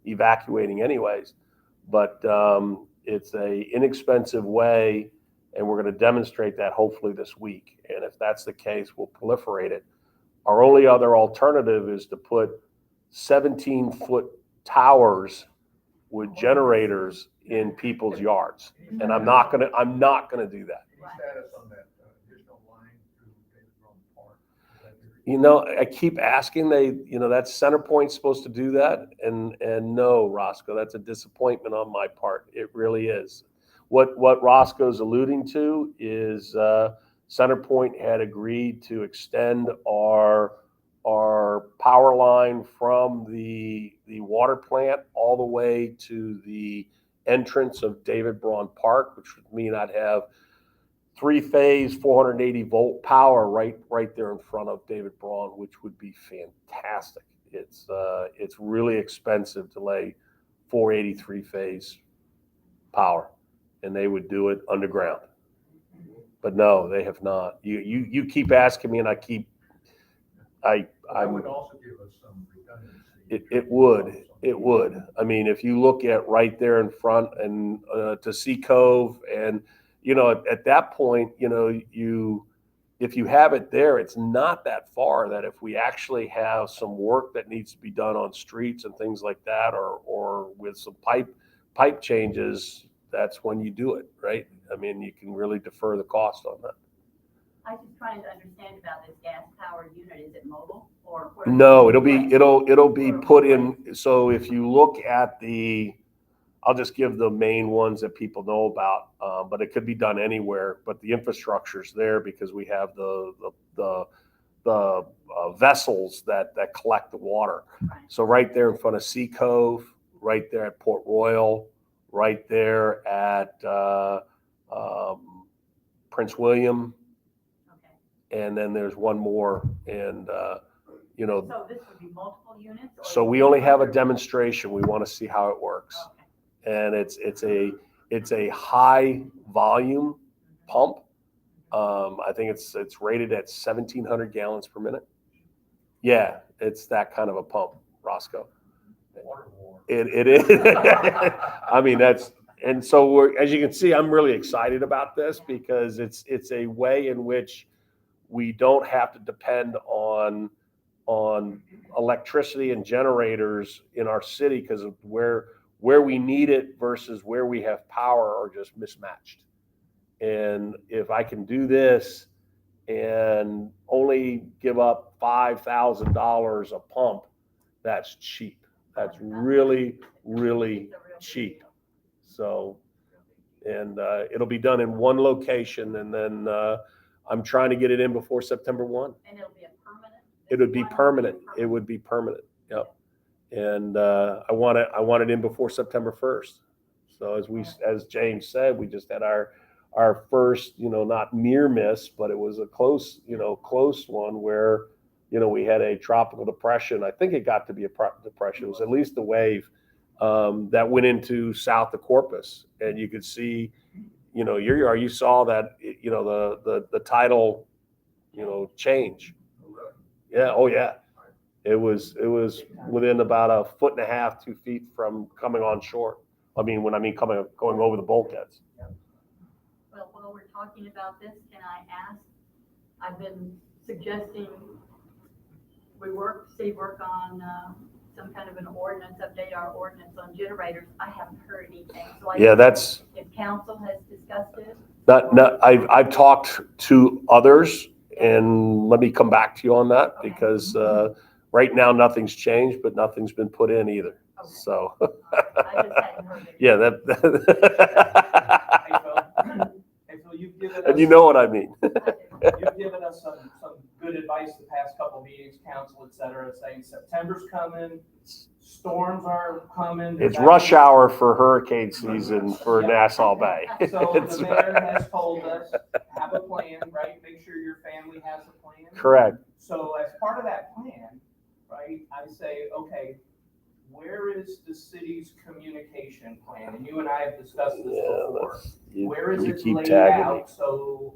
evacuating anyways. But it's a inexpensive way, and we're going to demonstrate that hopefully this week. And if that's the case, we'll proliferate it. Our only other alternative is to put 17-foot towers with generators in people's yards, and I'm not gonna do that. Any status on that additional line through David Brown Park? You know, I keep asking. That Center Point's supposed to do that, and no, Roscoe, that's a disappointment on my part. It really is. What Roscoe's alluding to is Center Point had agreed to extend our power line from the water plant all the way to the entrance of David Braun Park, which would mean I'd have 3-phase 480 volt power right there in front of David Braun, which would be fantastic. It's really expensive to lay 483 phase power, and they would do it underground. But no, they have not. You keep asking me, and I would also give us some redundancy. It would. I mean, if you look at right there in front and to Sea Cove, and you know, at that point, you know, if you have it there, it's not that far that if we actually have some work that needs to be done on streets and things like that, or with some pipe changes, that's when you do it, right? I mean, you can really defer the cost on that. I was just trying to understand about this gas powered unit. Is it mobile or? No, it'll be put in. So if you look at I'll just give the main ones that people know about, but it could be done anywhere. But the infrastructure's there because we have the vessels that collect the water. So right there in front of Sea Cove, right there at Port Royal, right there at Prince William, Okay. and then there's one more, and you know, So this would be multiple units? Or so we only have a demonstration. We want to see how it works, Okay. and it's a high volume pump. I think it's rated at 1,700 gallons per minute. Yeah, it's that kind of a pump, Roscoe. Water war. It is. I mean, and so as you can see, I'm really excited about this because it's a way in which we don't have to depend on electricity and generators in our city because of where we need it versus where we have power are just mismatched. And if I can do this and only give up $5,000 a pump, that's cheap. That's really, really cheap. So, and it'll be done in one location, and then I'm trying to get it in before September 1. And it'll be a permanent? It would be permanent. It would be permanent. Yep. And I want it in before September 1st. So as James said, we just had our first, not near miss, but it was a close one where, we had a tropical depression. I think it got to be a depression. It was at least a wave that went into south of Corpus, and you could see, you saw that, the tidal, change. Yeah. Oh yeah. It was within about 1.5 feet, 2 feet from coming on shore. Going over the bulkheads. Well, while we're talking about this, can I ask, I've been suggesting city work on some kind of an ordinance, update our ordinance on generators. I haven't heard anything. So if council has discussed it. I've talked to others, and let me come back to you on that because right now nothing's changed, but nothing's been put in either. Okay. So I just hadn't heard it. yeah, Hey, Phil, you've given us. and you know what I mean. You've given us some good advice the past couple meetings, council, et cetera, saying September's coming, storms are coming. It's rush hour for hurricane season for Yeah. Nassau Bay. So the mayor has told us, have a plan, right? Make sure your family has a plan. Correct. So as part of that plan, right, I say, okay, where is the city's communication plan? And you and I have discussed this before. Where is it laid out so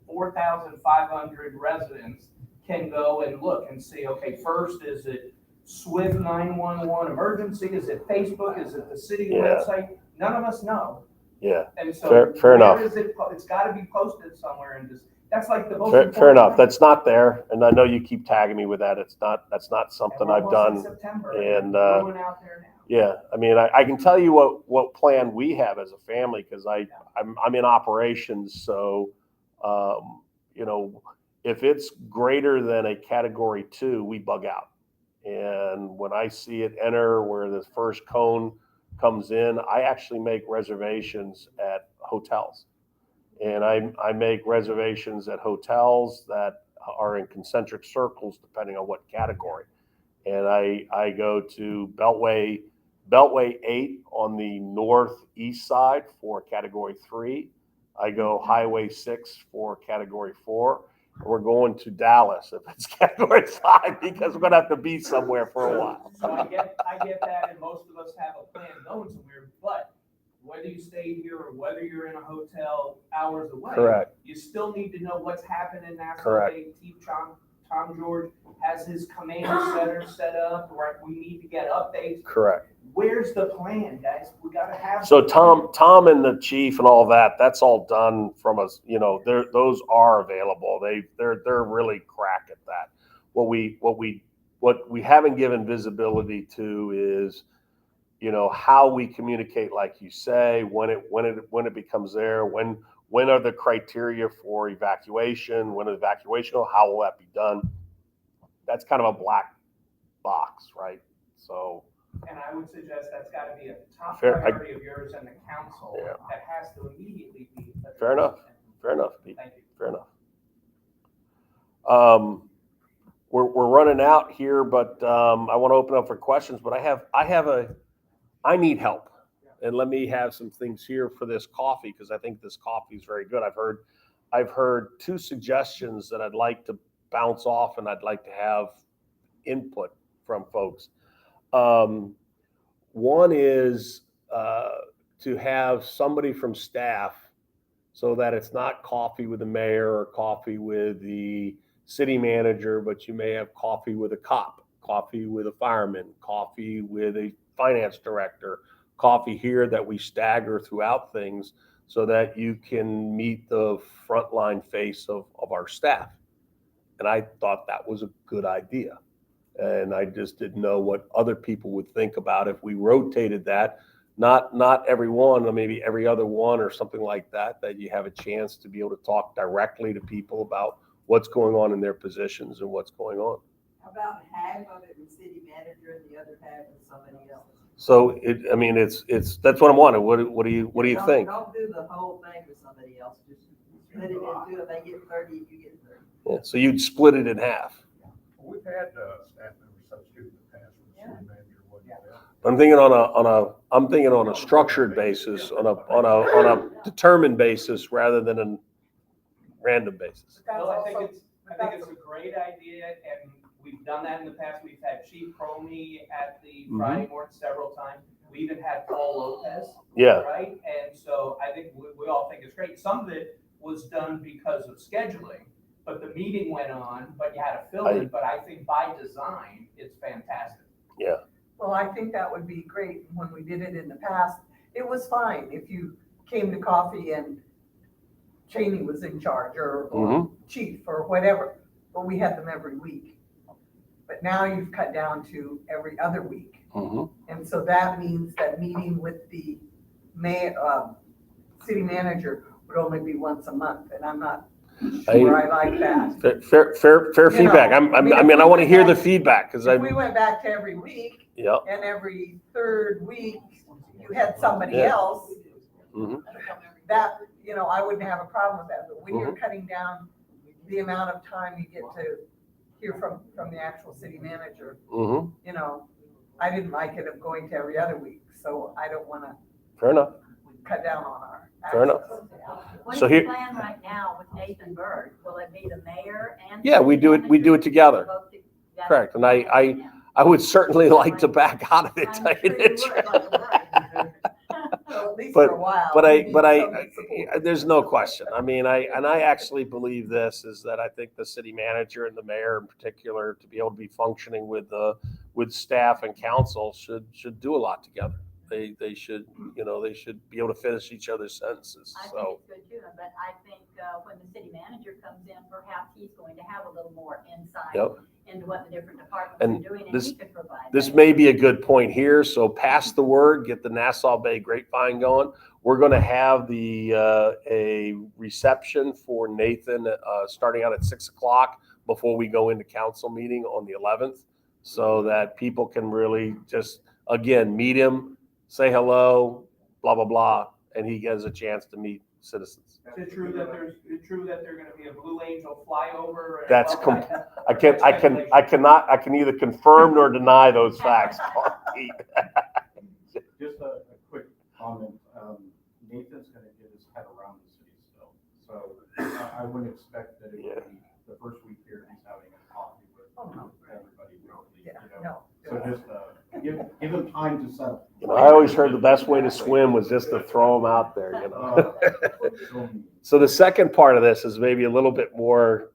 4,500 residents can go and look and see, okay, first, is it Swift 911 emergency? Is it Facebook? Is it the city website? None of us know. Yeah. And so fair enough. It's got to be posted somewhere, and that's like the most Fair enough. thing. That's not there, and I know you keep tagging me with that. That's not something And we're I've done. almost in September, and we're going out there now. yeah, I can tell you what plan we have as a family because I'm in operations, so if it's greater than a category 2, we bug out. And when I see it enter where the first cone comes in, I actually make reservations at hotels. And I make reservations at hotels that are in concentric circles, depending on what category. And I go to Beltway 8 on the northeast side for category 3. I go Highway 6 for category 4. We're going to Dallas if it's category 5 because we're gonna have to be somewhere for a while. So I get that, and most of us have a plan going somewhere, but whether you stay here or whether you're in a hotel hours away, Correct. you still need to know what's happening in Nassau Correct. Bay. Tom George has his command center set up, where we need to get updates. Correct. Where's the plan, guys? We gotta have. So Tom and the chief and all that's all done from us. Those are available. They're really crack at that. What we haven't given visibility to is, how we communicate, like you say, when it becomes there, when are the criteria for evacuation, how will that be done? That's kind of a black box, right? So And I would suggest that's gotta be a top Fair, priority of yours and the council. Yeah. That has to immediately be addressed. Fair enough. Fair enough, Pete. Thank you. Fair enough. We're running out here, but I want to open up for questions. But I need help, and let me have some things here for this coffee because I think this coffee is very good. I've heard two suggestions that I'd like to bounce off, and I'd like to have input from folks. One is to have somebody from staff so that it's not coffee with the mayor or coffee with the city manager, but you may have coffee with a cop, coffee with a fireman, coffee with a finance director, coffee here that we stagger throughout things so that you can meet the frontline face of our staff. And I thought that was a good idea. And I just didn't know what other people would think about if we rotated that. Not every one, or maybe every other one or something like that, that you have a chance to be able to talk directly to people about what's going on in their positions and what's going on. How about half of it with city manager and the other half with somebody else? So it's that's what I'm wanting. What do you think? Don't do the whole thing with somebody else, just split it into, if they get 30, you get 30. Yeah, so you'd split it in half. We've had staff members substitute in the past when the city manager wasn't there. I'm thinking on a structured basis, on a determined basis rather than a random basis. Well, I think it's a great idea, and we've done that in the past. We've had Chief Cromie at the Friday morning several times. We even had Paul Lopez. Yeah. Right? And so I think we all think it's great. Some of it was done because of scheduling, but the meeting went on, but you had to fill it. But I think by design, it's fantastic. Yeah. Well, I think that would be great. When we did it in the past, it was fine if you came to coffee and Cheney was in charge or chief or whatever, but we had them every week. But now you've cut down to every other week. And so that means that meeting with the city manager would only be once a month, and I'm not sure I like that. Fair feedback. I want to hear the feedback because If we went back to every week, yeah. and every third week you had somebody else, that, I wouldn't have a problem with that. But when you're cutting down the amount of time you get to hear from the actual city manager, I didn't like it of going to every other week, so I don't want to. Fair enough. Cut down on our. Fair enough. What So is the here- plan right now with Nathan Bird? Will it be the mayor and? Yeah, we do it together. Both together? Correct. And I would certainly like to back out of it. I'm tell you sure the you would, truth. like the word. So at least But- for a while. But we need some I support. there's no question. I mean, I actually believe this is that I think the city manager and the mayor in particular, to be able to be functioning with staff and council should do a lot together. They should be able to finish each other's sentences. I think So it's good too, but I think when the city manager comes in, perhaps he's going to have a little more insight Yep. into what the different departments And are doing, and this- he could provide. this that. may be a good point here. So pass the word, get the Nassau Bay Grapevine going. We're going to have a reception for Nathan starting out at 6:00 before we go into council meeting on the 11th, so that people can really just again meet him, say hello, blah blah blah, and he gets a chance to meet citizens. Is it true that there's going to be a Blue Angel flyover? And That's well, I can neither confirm nor deny those facts. Pete. Just a quick comment. Nathan's gonna get his head around the city still. So I wouldn't expect that it would be the first week here, he's having a coffee with everybody. No. So just give him time to settle. I always heard the best way to swim was just to throw them out there. So the second part of this is maybe a little bit more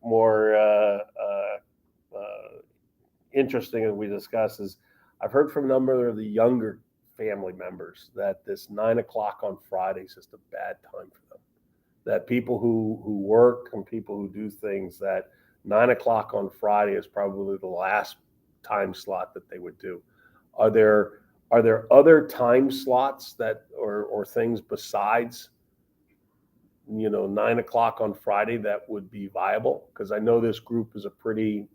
interesting as we discuss is I've heard from a number of the younger family members that this 9:00 on Friday is just a bad time for them. That people who work and people who do things, that 9:00 on Friday is probably the last time slot that they would do. Are there other time slots that or things besides 9:00 on Friday that would be viable? Because I know this group is a pretty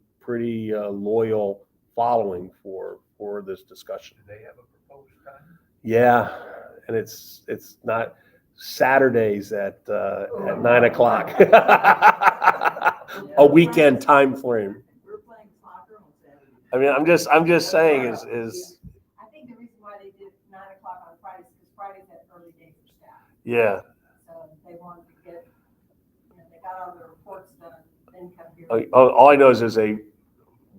loyal following for this discussion. Do they have a proposed time? Yeah, and it's not Saturdays at 9:00. A weekend time frame. We're playing soccer on Saturday. I mean, I'm just saying is I think the reason why they did 9:00 on Fridays, because Fridays had early day for staff. yeah. So they wanted to get, they got all their reports done, then come here. All I know is there's a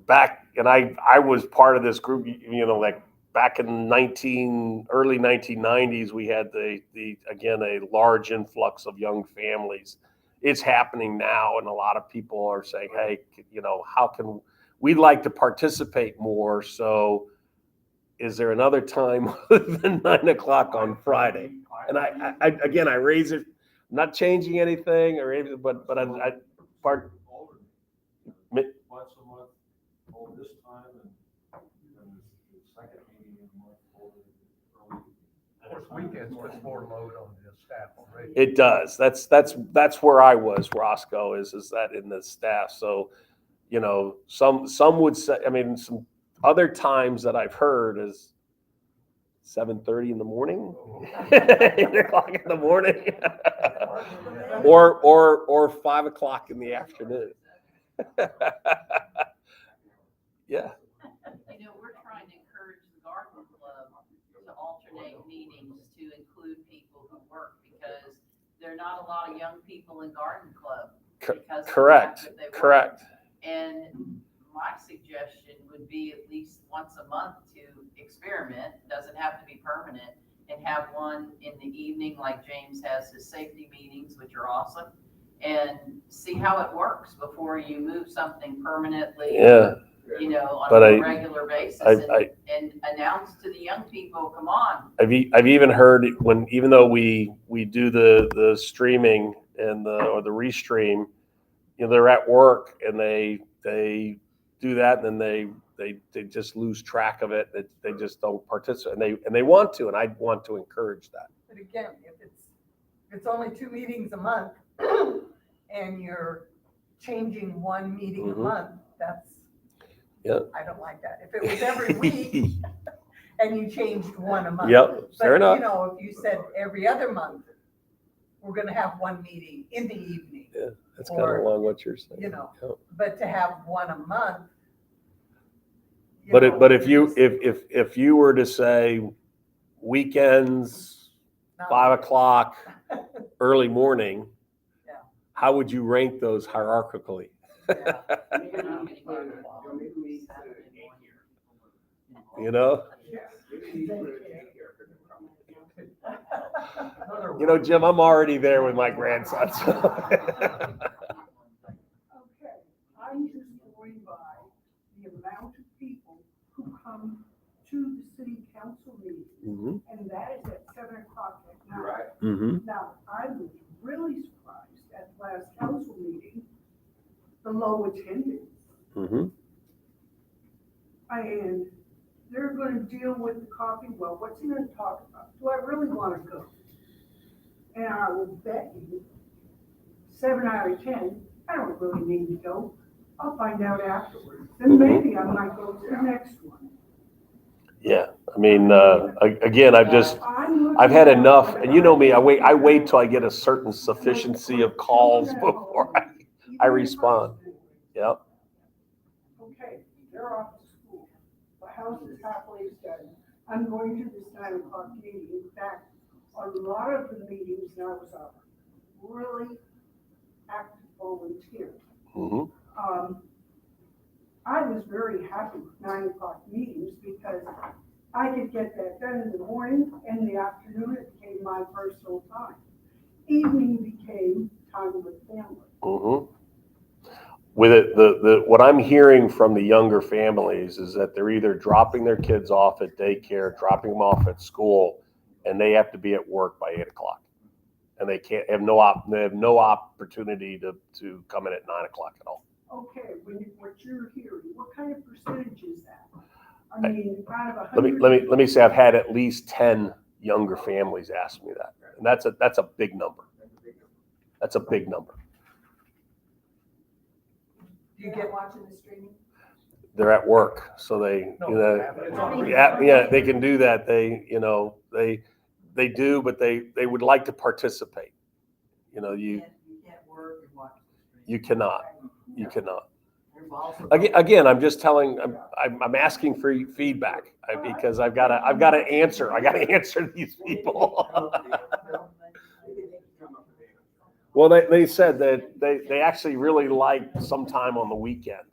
back, and I was part of this group, like back in early 1990s, we had again, a large influx of young families. It's happening now, and a lot of people are saying, hey, how can, we'd like to participate more, so is there another time other than 9:00 on Friday? And I again, I raise it, I'm not changing anything or anything, but I part. Once a month, hold this time, and then the second meeting in the month, hold it early. Of course, weekends puts more load on the staff already. It does. That's where I was, Roscoe, is that in the staff. So, some would say, I mean, some other times that I've heard is 7:30 in the morning, 8:00 in the morning, or 5:00 in the afternoon. Yeah. We're trying to encourage the garden club to alternate meetings to include people who work, because there are not a lot of young people in garden club. Correct. Correct. And my suggestion would be at least once a month to experiment, doesn't have to be permanent, and have one in the evening, like James has his safety meetings, which are awesome, and see how it works before you move something permanently. Yeah. On a regular basis, and announce to the young people, come on. I've even heard even though we do the streaming and or the Restream, they're at work and they do that, and then they just lose track of it. They just don't participate, and they want to, and I want to encourage that. But again, if it's only 2 meetings a month and you're changing 1 meeting a month, that's, yeah, I don't like that. If it was every week and you changed 1 a month. Yep, fair enough. If you said every other month, we're gonna have 1 meeting in the evening. Yeah, that's kind of along what you're saying. Yep. But to have 1 a month. But if you were to say weekends, 5:00, early morning, Yeah. how would you rank those hierarchically? Yeah. Jim, I'm already there with my grandson. Okay, I'm just going by the amount of people who come to the city council meeting, Mm-hmm. and that is at 7:00 at night. Right. Mm-hmm. Now, I was really surprised at last council meeting, the low attendance. Mm-hmm. And they're gonna deal with the coffee, well, what's he gonna talk about? Do I really wanna go? And I will bet you, 7 out of 10, I don't really need to go. I'll find out afterwards. Then maybe I might go to the next one. Yeah, I mean, again, I've had enough, and you know me, I wait till I get a certain sufficiency of calls before I respond. Yep. Okay, they're off to school. The house is halfway done. I'm going to this 9:00 meeting. In fact, a lot of the meetings that I was on, really active volunteer. Mm-hmm. I was very happy with 9:00 meetings because I could get that done in the morning, and in the afternoon it became my personal time. Evening became time with family. Mm-hmm. With it, what I'm hearing from the younger families is that they're either dropping their kids off at daycare, dropping them off at school, and they have to be at work by 8:00, and they have no opportunity to come in at 9:00 at all. Okay, what you're hearing, what kind of percentage is that? I mean, out of 100. Let me say I've had at least 10 younger families ask me that, and that's a big number. That's a big number. You get watching the streaming? they're at work, so they, No, you know, yeah, they can do that. They, you know, they do, but they would like to participate. You know, You can't work and watch the stream. you cannot. There's also- Again, I'm just telling, I'm asking for feedback because I've got to answer. I got to answer these people. Well, they said that they actually really like some time on the weekend,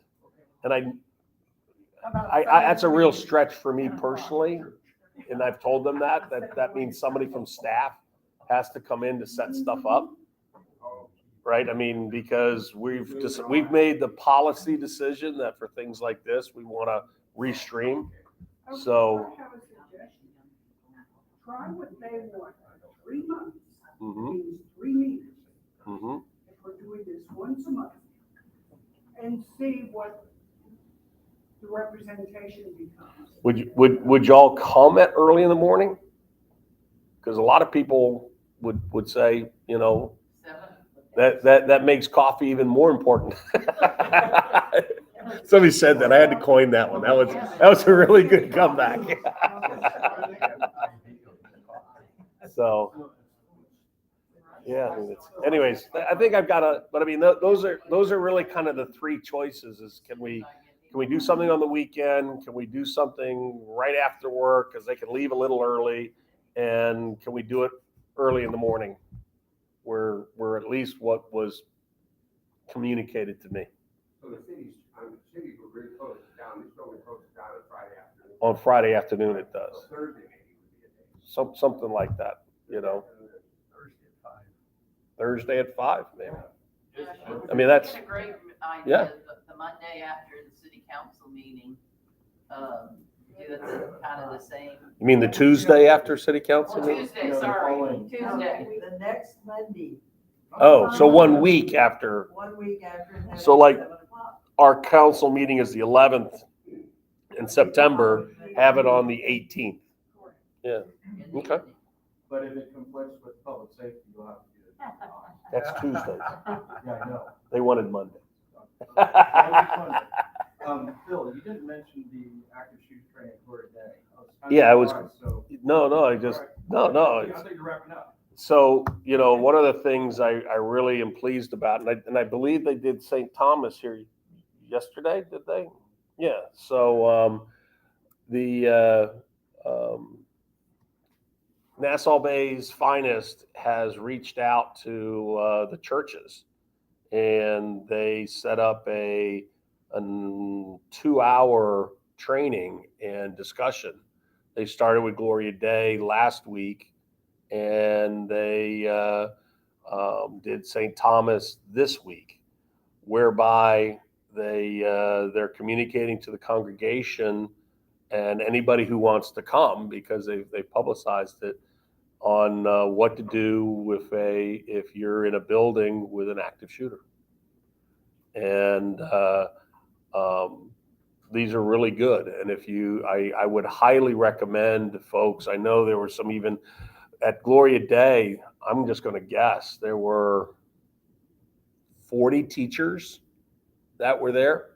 and that's a real stretch for me personally, and I've told them that means somebody from staff has to come in to set stuff up, right? I mean, because we've made the policy decision that for things like this, we want to restream. So, I have a suggestion. Try what they want, 3 months, means 3 meetings. If we're doing this once a month, and see what the representation becomes. would y'all come at early in the morning? Because a lot of people would say, you know, 7. that makes coffee even more important. Somebody said that. I had to coin that one. That was a really good comeback. So, yeah. I mean, anyways, I think I've got but I mean, those are really kind of the three choices: is can we do something on the weekend? Can we do something right after work because they can leave a little early, and can we do it early in the morning? Where at least what was communicated to me. So the cities were very close down, it's only close down on Friday afternoon. On Friday afternoon, it does. So Thursday maybe would be a day. Something like that, you know. Thursday at 5, maybe. I mean, that's a great idea. yeah. The Monday after the city council meeting, do it kind of the same. You mean the Tuesday after city council meeting? Tuesday, sorry, Tuesday. The next Monday. Oh, so 1 week after. 1 week after. and have So it like- at 7 o'clock. Our council meeting is the 11th in September. Have it on the 18th. Yeah. in the Okay. evening. But if it conflicts with public safety, you'll have to do it. That's Tuesday. Yeah, I know. They wanted Monday. Phil, you didn't mention the active shooter training for a day. Yeah, I was- surprised, so. No, I just, no. I thought you were wrapping up. So, you know, one of the things I really am pleased about, and I believe they did St. Thomas here yesterday, did they? Yeah. So the Nassau Bay's Finest has reached out to the churches, and they set up a 2-hour training and discussion. They started with Gloria Day last week, and they did St. Thomas this week, whereby they're communicating to the congregation and anybody who wants to come, because they publicized it, on what to do if you're in a building with an active shooter. And these are really good. And I would highly recommend folks. I know there were some even at Gloria Day. I'm just going to guess there were 40 teachers that were there.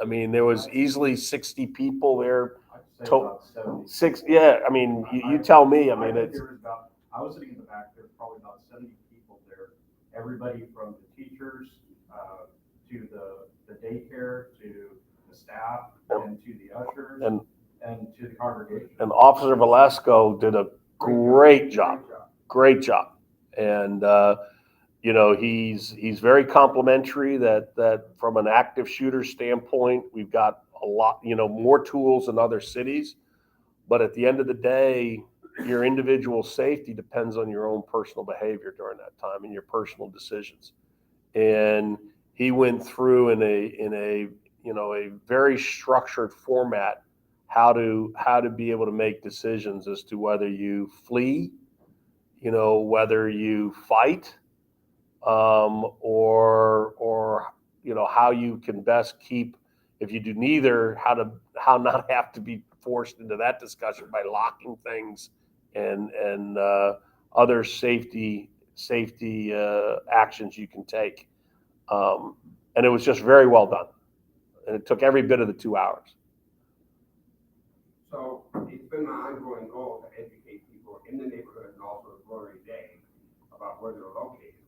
I mean, there was easily 60 people there. I'd say about 70. Yeah. I mean, you tell me. I mean, it's. I was sitting in the back, there were probably about 70 people there. Everybody from the teachers, to the daycare, to the staff, and to the ushers, and to the congregation. And Officer Velasco did a great job. Great job. And, you know, he's very complimentary that from an active shooter standpoint, we've got a lot, you know, more tools than other cities. But at the end of the day, your individual safety depends on your own personal behavior during that time and your personal decisions. And he went through in a you know, a very structured format how to be able to make decisions as to whether you flee, you know, whether you fight, or you know, how you can best keep, if you do neither, how not have to be forced into that discussion by locking things and other safety actions you can take. And it was just very well done. And it took every bit of the 2 hours. So it's been my ongoing goal to educate people in the neighborhood and also the Glory Day about where they're located.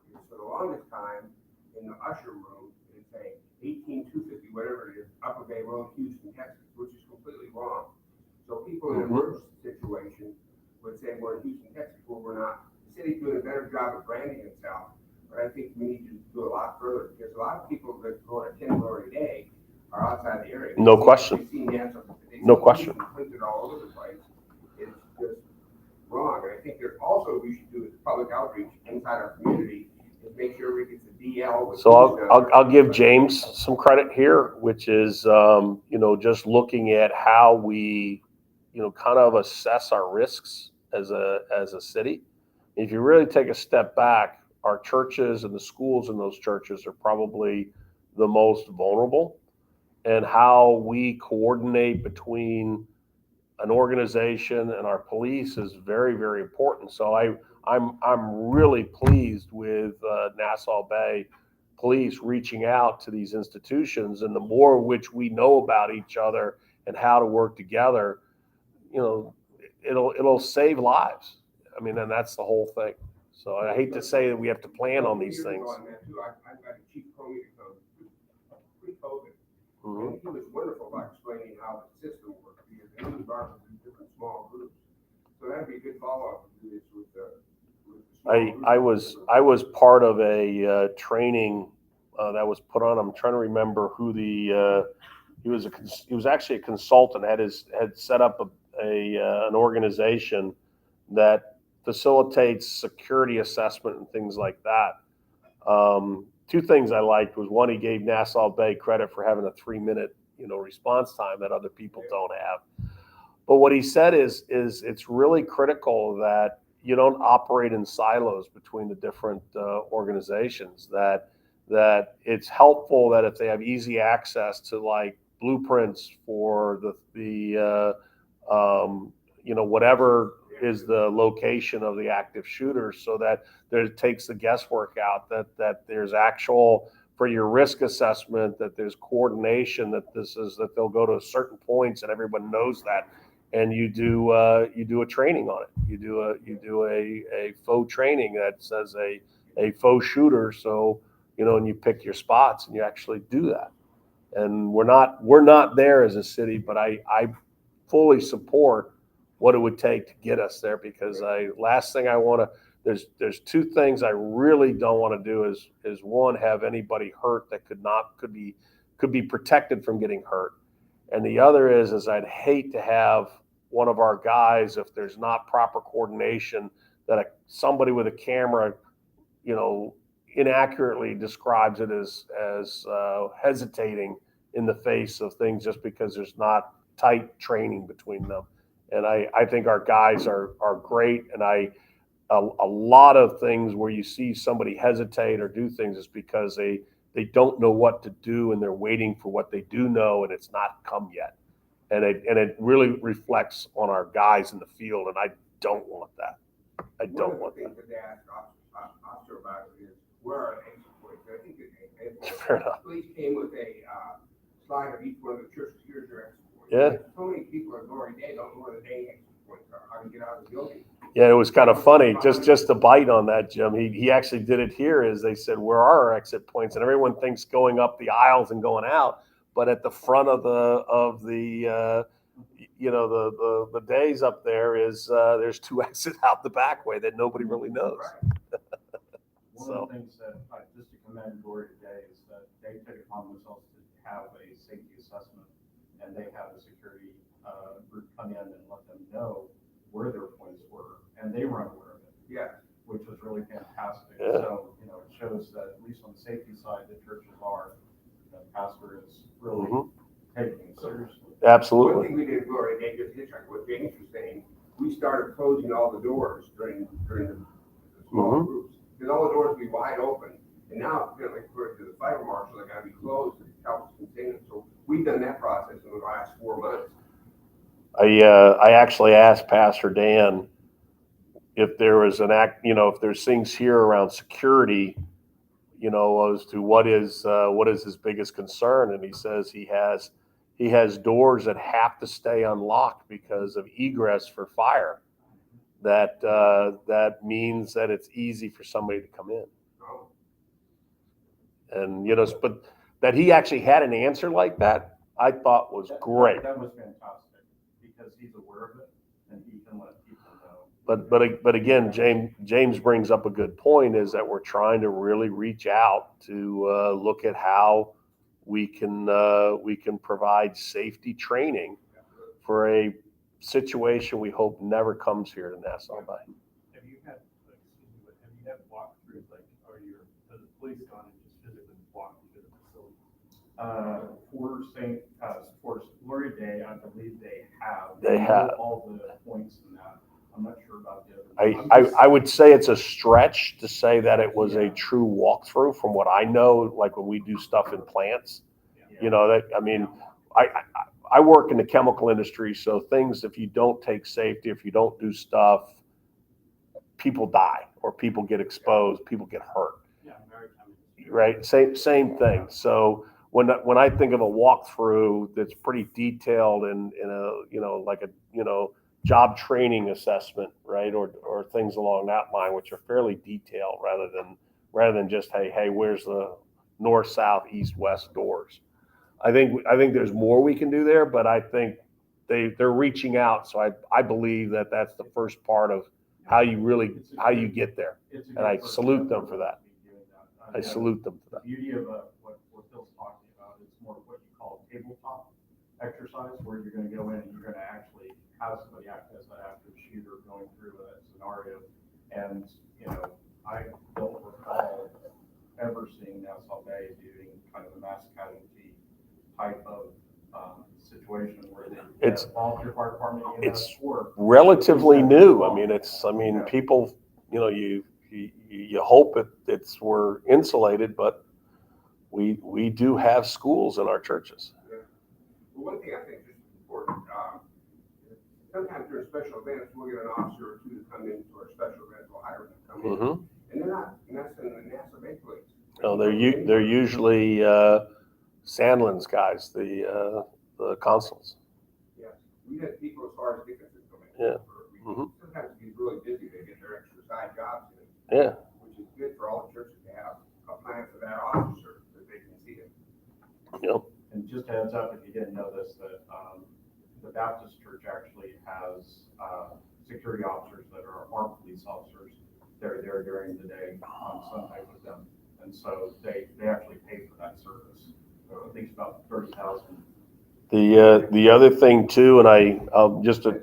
Because for the longest time, in the usher room, it'd say 18250, whatever it is, Upper Bay Road, Houston, Texas, which is completely wrong. So people in an emergency situation would say we're in Houston, Texas, where we're not. The city's doing a better job of branding itself, but I think we need to do a lot further, because a lot of people that go to 10 Glory Day are outside the area. No question. No question. Printed all over the place. It's just wrong. And I think there's also, we should do is public outreach inside our community and make sure we get the DL. with So who's I'll give James some credit here, which is, just looking at how we, kind of assess our risks as a city. If you really take a step back, our churches and the schools in those churches are probably the most vulnerable, and how we coordinate between an organization and our police is very, very important. So I'm really pleased with Nassau Bay Police reaching out to these institutions, and the more which we know about each other and how to work together, it'll save lives. I mean, and that's the whole thing. So I hate to say that we have to plan on these things. I've got a chief Comey pre-COVID. Mhm. And he was wonderful about explaining how the system works, because they use ours in different small groups. So that'd be a good follow-up to do this with the small groups. I was part of a training that was put on. I'm trying to remember who he was actually a consultant, had set up an organization that facilitates security assessment and things like that. Two things I liked was, one, he gave Nassau Bay credit for having a 3-minute, response time that other people don't have. But what he said is it's really critical that you don't operate in silos between the different organizations. That it's helpful that if they have easy access to like blueprints for the whatever is the location of the active shooter, so that it takes the guesswork out, that there's actual, for your risk assessment, that there's coordination, that they'll go to certain points and everyone knows that, and you do a training on it. You do a faux training that says a faux shooter, so and you pick your spots and you actually do that. And we're not there as a city, but I fully support what it would take to get us there, because there's two things I really don't want to do is one, have anybody hurt that could be protected from getting hurt. And the other is I'd hate to have one of our guys, if there's not proper coordination, that somebody with a camera, inaccurately describes it as hesitating in the face of things just because there's not tight training between them. And I think our guys are great, and a lot of things where you see somebody hesitate or do things is because they don't know what to do, and they're waiting for what they do know, and it's not come yet. And it really reflects on our guys in the field, and I don't want that. I don't want that. One of the things that they asked Oscar about is, where are exit points? I think Fair enough. police came with a slide of each one of the churches. Here's your exit point. Yeah. So many people at Glory Day don't know where the day exit points are, how to get out of the building. Yeah, it was kind of funny. Just to bite on that, Jim. He actually did it here. Is they said, where are our exit points? And everyone thinks going up the aisles and going out, but at the front of the days up there is there's two exits out the back way that nobody really knows. One of the things that just to commend Glory today is that they took it upon themselves to have a safety assessment, and they have a security group come in and let them know where their points were, and they were unaware of it. Yeah. Which was really fantastic. Yeah. So, it shows that at least on the safety side, the churches are, the pastor is really taking it seriously. Absolutely. One thing we did at Glory Day, just hitchhike, what James was saying, we started closing all the doors during the small groups. Because all the doors would be wide open. And now, like for the fire marshal, they gotta be closed to help us contain it. So we've done that process in the last 4 months. I actually asked Pastor Dan if there was if there's things here around security, as to what is his biggest concern, and he says he has doors that have to stay unlocked because of egress for fire. That means that it's easy for somebody to come in. And but that he actually had an answer like that, I thought was great. That was fantastic because he's aware of it and he can let people know. But again, James brings up a good point, is that we're trying to really reach out to look at how we can provide safety training for a situation we hope never comes here to Nassau Bay. Have you had walkthroughs, like, has the police gone and just physically walked through the facility? For Gloria Day, I believe they have. They have all the points in that. I'm not sure about the other. I would say it's a stretch to say that it was a true walkthrough from what I know, like when we do stuff in plants. I work in the chemical industry, so things, if you don't take safety, if you don't do stuff, people die or people get exposed, people get hurt. Right? Same thing. So when I think of a walkthrough that's pretty detailed in a job training assessment, right, or things along that line, which are fairly detailed rather than just hey, where's the north, south, east, west doors. I think there's more we can do there, but I think they're reaching out. So I believe that that's the first part of how you get there, and I salute them for that. I salute them for that. The beauty of what Phil's talking about is more what you call tabletop exercise, where you're going to go in and you're going to actually have somebody act as an active shooter going through a scenario. And I don't recall ever seeing Nassau Bay doing kind of a mass casualty type of situation where they volunteer fire department. It's relatively new. People, you hope we're insulated, but we do have schools in our churches. Yeah. Well, one thing I think is important, sometimes during special events, we'll get an officer or two to come into our special events, we'll hire them to come in. Mm-hmm. And they're not sending the Nassau Bay police. No, they're usually Sandlin's guys, the consuls. Yeah, we had people as far as Dickinson come in. Yeah. Mm-hmm. Sometimes he's really busy, they get their extra side jobs in. Yeah. Which is good for all the churches to have a plan for that officer, that they can see him. Yep. And just a heads up, if you didn't know this, that the Baptist church actually has security officers that are police officers. They're there during the day on Sunday with them. And so they actually pay for that service. So I think it's about $30,000. The other thing too, and I'll just to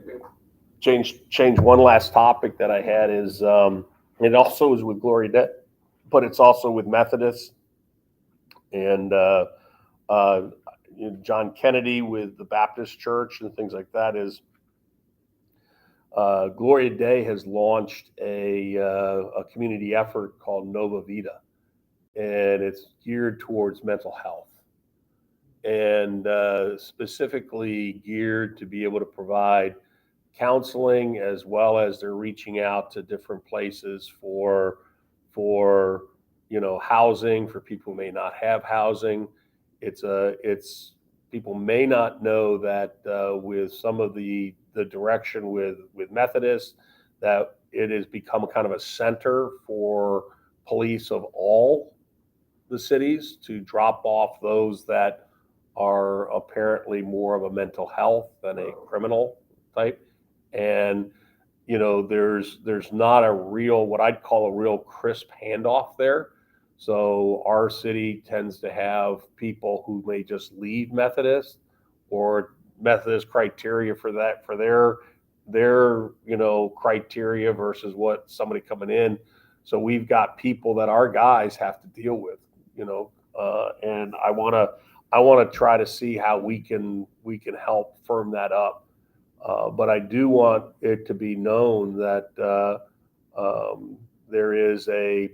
change one last topic that I had is it also is with Gloria Day, but it's also with Methodists and John Kennedy with the Baptist Church and things like that. Is Gloria Day has launched a community effort called Nova Vita, and it's geared towards mental health, and specifically geared to be able to provide counseling, as well as they're reaching out to different places for housing for people who may not have housing. It's people may not know that with some of the direction with Methodists, that it has become kind of a center for police of all the cities to drop off those that are apparently more of a mental health than a criminal type. And there's not a real, what I'd call a real crisp handoff there. So our city tends to have people who may just leave Methodist, or Methodist criteria for that, for their criteria versus what somebody coming in. So we've got people that our guys have to deal with, and I want to try to see how we can help firm that up. But I do want it to be known that there is a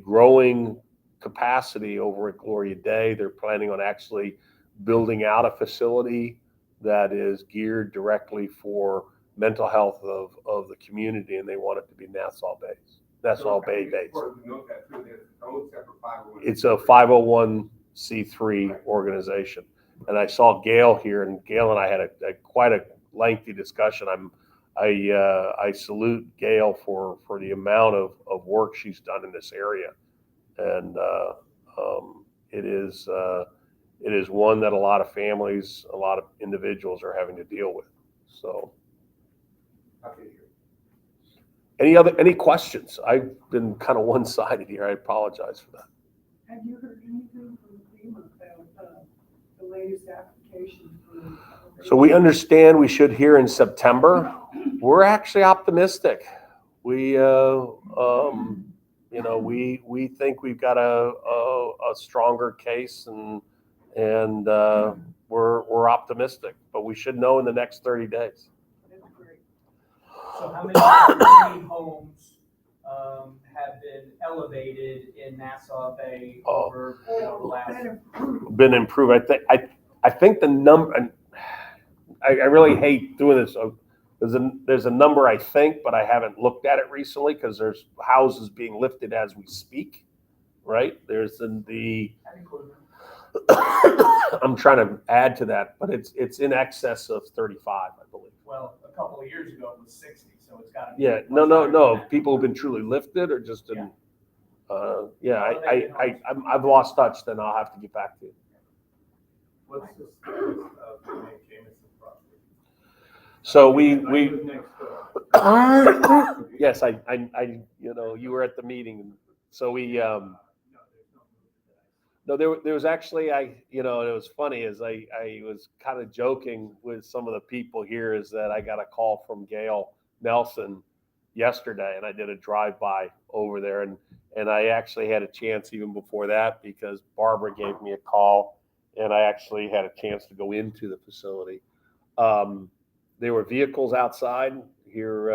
growing capacity over at Gloria Day. They're planning on actually building out a facility that is geared directly for mental health of the community, and they want it to be Nassau based. That's all So, Bay based. For the note that too, there's its own separate 501. It's a 501c3 organization. And I saw Gail here, and Gail and I had quite a lengthy discussion. I salute Gail for the amount of work she's done in this area. And it is one that a lot of families, a lot of individuals are having to deal with. So Okay, any questions? I've been kind of one-sided here. I apologize for that. Have you heard anything from FEMA about, the latest application for? So we understand we should hear in September. We're actually optimistic. We, we think we've got a stronger case, and we're optimistic. But we should know in the next 30 days. That's great. So how many homes have been elevated in Nassau Bay over the last? Been improved. I think the number, and I really hate doing this. There's a number I think, but I haven't looked at it recently because there's houses being lifted as we speak, right? There's the I'm trying to add to that, but it's in excess of 35, I believe. Well, a couple of years ago it was 60, so it's got to be. Yeah, much higher than no. that. People have been truly lifted, or just in. Yeah. I've lost touch. Then I'll have to get back to you. What's the status of the Nate Jameson property? So we live next door. yes, I you were at the meeting, so we no, there was actually it was funny as I was kind of joking with some of the people here is that I got a call from Gail Nelson yesterday, and I did a drive-by over there, and I actually had a chance even before that because Barbara gave me a call, and I actually had a chance to go into the facility. There were vehicles outside here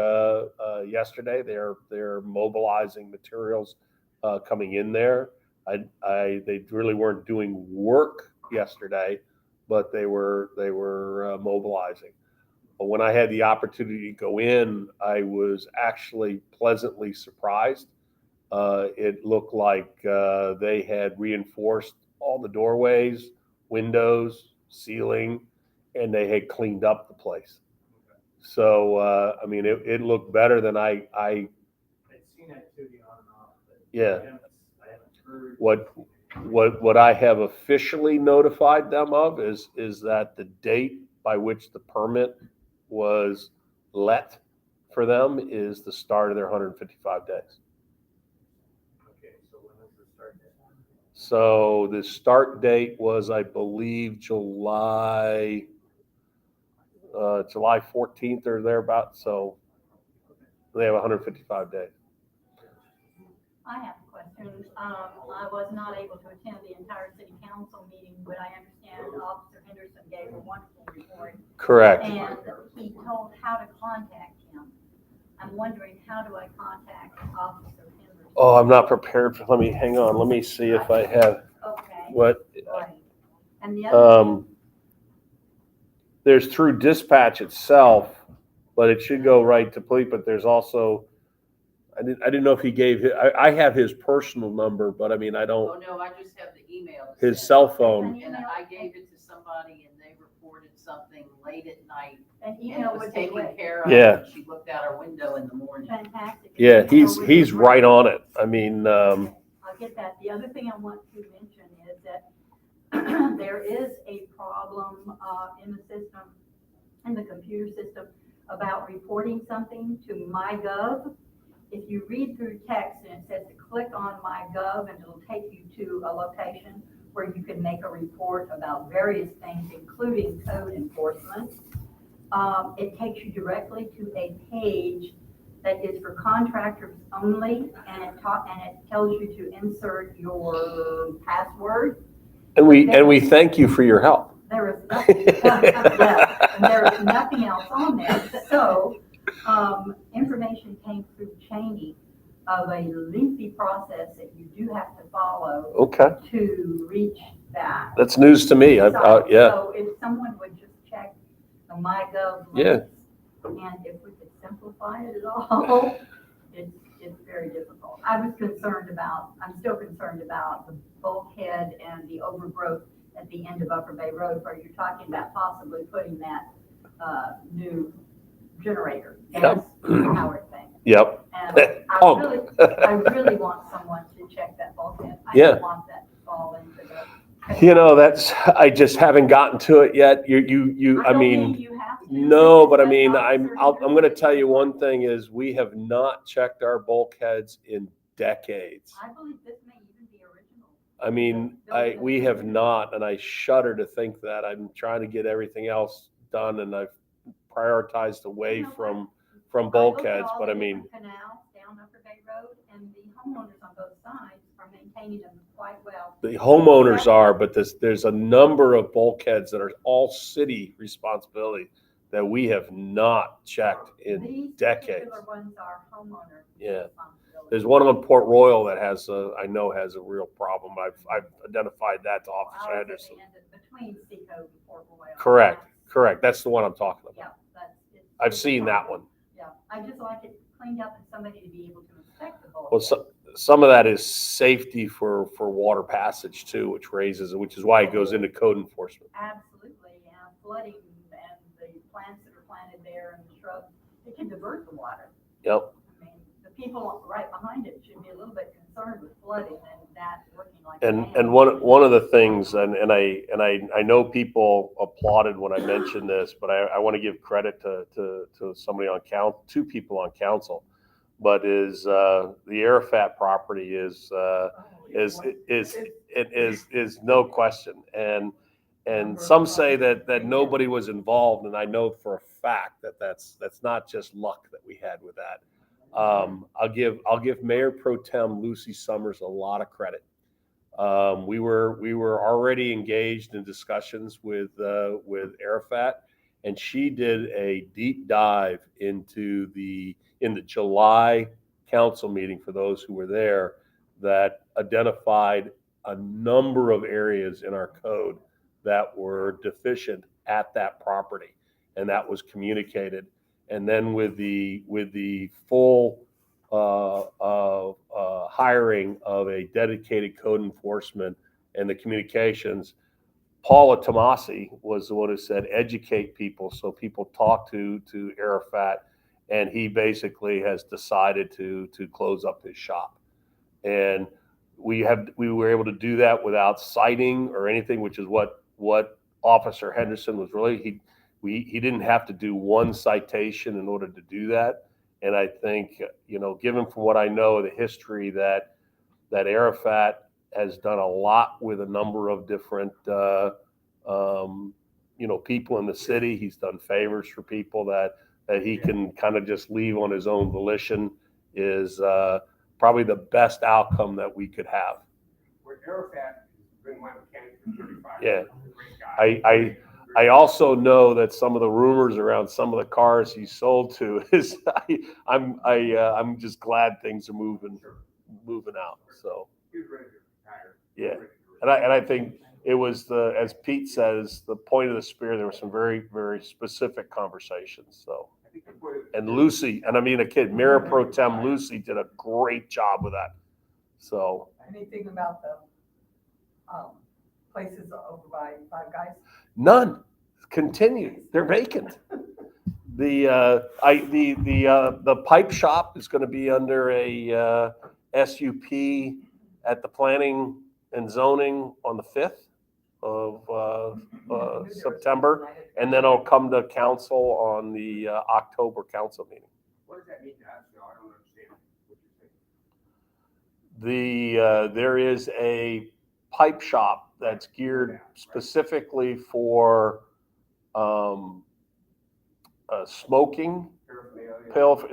yesterday. They're mobilizing materials coming in there. They really weren't doing work yesterday, but they were mobilizing. But when I had the opportunity to go in, I was actually pleasantly surprised. It looked like they had reinforced all the doorways, windows, ceiling, and they had cleaned up the place. So it looked better than I. I've seen activity on and off. But Yeah. I haven't heard. What I have officially notified them of is that the date by which the permit was let for them is the start of their 155 days. Okay, so when is the start date? So the start date was, I believe, July 14th or thereabout. So they have 155 days. I have a question. I was not able to attend the entire city council meeting, but I understand Officer Henderson gave a wonderful report. Correct. And he told how to contact him. I'm wondering, how do I contact Officer Henderson? Oh, I'm not prepared for, hang on. Let me see if I have Okay. what. Right. And the other thing, There's through dispatch itself, but it should go right to police, but there's also, I didn't know if he gave, I have his personal number, but I don't, Oh, no, I just have the email. that his said- cell phone. And I gave it to somebody and they reported something late at night an and email it was would be taken great. care of. Yeah. and She looked out her window in the morning. Fantastic. Yeah, An email would be he's great. right on it. I'll get that. The other thing I want to mention is that there is a problem in the system, in the computer system, about reporting something to MyGov. If you read through text and it says to click on MyGov, and it'll take you to a location where you can make a report about various things, including code enforcement. It takes you directly to a page that is for contractors only, and it tells you to insert your password. And we thank you for your help. There is nothing, yeah, and there is nothing else on there. So, information came through Cheney of a lengthy process that you do have to follow Okay, to reach that. that's news to me. Yeah. So if someone would just check the MyGov Yeah. links, and if we could simplify it at all, it's it's very difficult. I'm still concerned about the bulkhead and the overgrowth at the end of Upper Bay Road, where you're talking about possibly putting that, new generator, gas powered thing. Yep. And I Pump. really want someone to check that bulkhead. I Yeah. don't want that to fall into the. You know, I just haven't gotten to it yet. I don't mean, you have to, no, but I it's mean, not I'm certain. going to tell you one thing is we have not checked our bulkheads in decades. I believe this may even be original. I mean, we have not, and I shudder to think that. I'm trying to get everything else done, and I've prioritized away You know from I look at bulkheads, all but the I mean, different canals down Upper Bay Road, and the homeowners on both sides are maintaining them quite well. the homeowners are, but there's a number of bulkheads that are all city responsibility that we have not checked in These decades. particular ones are homeowner Yeah. responsibility. There's one on Port Royal that I know has a real problem. I've identified that to Officer Ours at Henderson. the end of- Between Seacoast and Fort Royal. Correct. That's the one I'm talking about. Yeah, I've seen that one. Yeah, I just like it cleaned up and somebody to be able to inspect the bulkhead. Well, some of that is safety for water passage too, which is why it goes into code enforcement. Absolutely, yeah, flooding and the plants that are planted there and the shrubs, it can divert the water. Yep. I mean, the people right behind it should be a little bit concerned with flooding and that working like. And one of the things, and I know people applauded when I mentioned this, but I want to give credit to somebody on two people on council, but is the Arafat property is no question, and some say that nobody was involved, and I know for a fact that that's not just luck that we had with that. I'll give Mayor Pro Tem Lucy Summers a lot of credit. We were already engaged in discussions with Arafat, and she did a deep dive in the July council meeting for those who were there that identified a number of areas in our code that were deficient at that property, and that was communicated. And then with the full hiring of a dedicated code enforcement and the communications, Paula Tomasi was the one who said, educate people so people talk to Arafat, and he basically has decided to close up his shop. And we were able to do that without citing or anything, which is what Officer Henderson was really, he didn't have to do one citation in order to do that. And I think, given from what I know of the history that Arafat has done a lot with a number of different, people in the city. He's done favors for people that he can kind of just leave on his own volition is probably the best outcome that we could have. Where Arafat has been my mechanic for 35 Yeah. years. Great guy. I also know that some of the rumors around some of the cars he sold to is I'm just glad things are moving out. So He was ready to retire. yeah, and I think it was as Pete says, the point of the spear. There were some very, very specific conversations. So and Lucy, and I mean Mayor Pro Tem Lucy did a great job with that. So Anything about the places over by Five Guys? none. Continue. They're vacant. The pipe shop is going to be under a SUP at the planning and zoning on the 5th of September, and then it'll come to council on the October council meeting. What does that mean to us? No, I don't understand what you're saying. There is a pipe shop that's geared specifically for smoking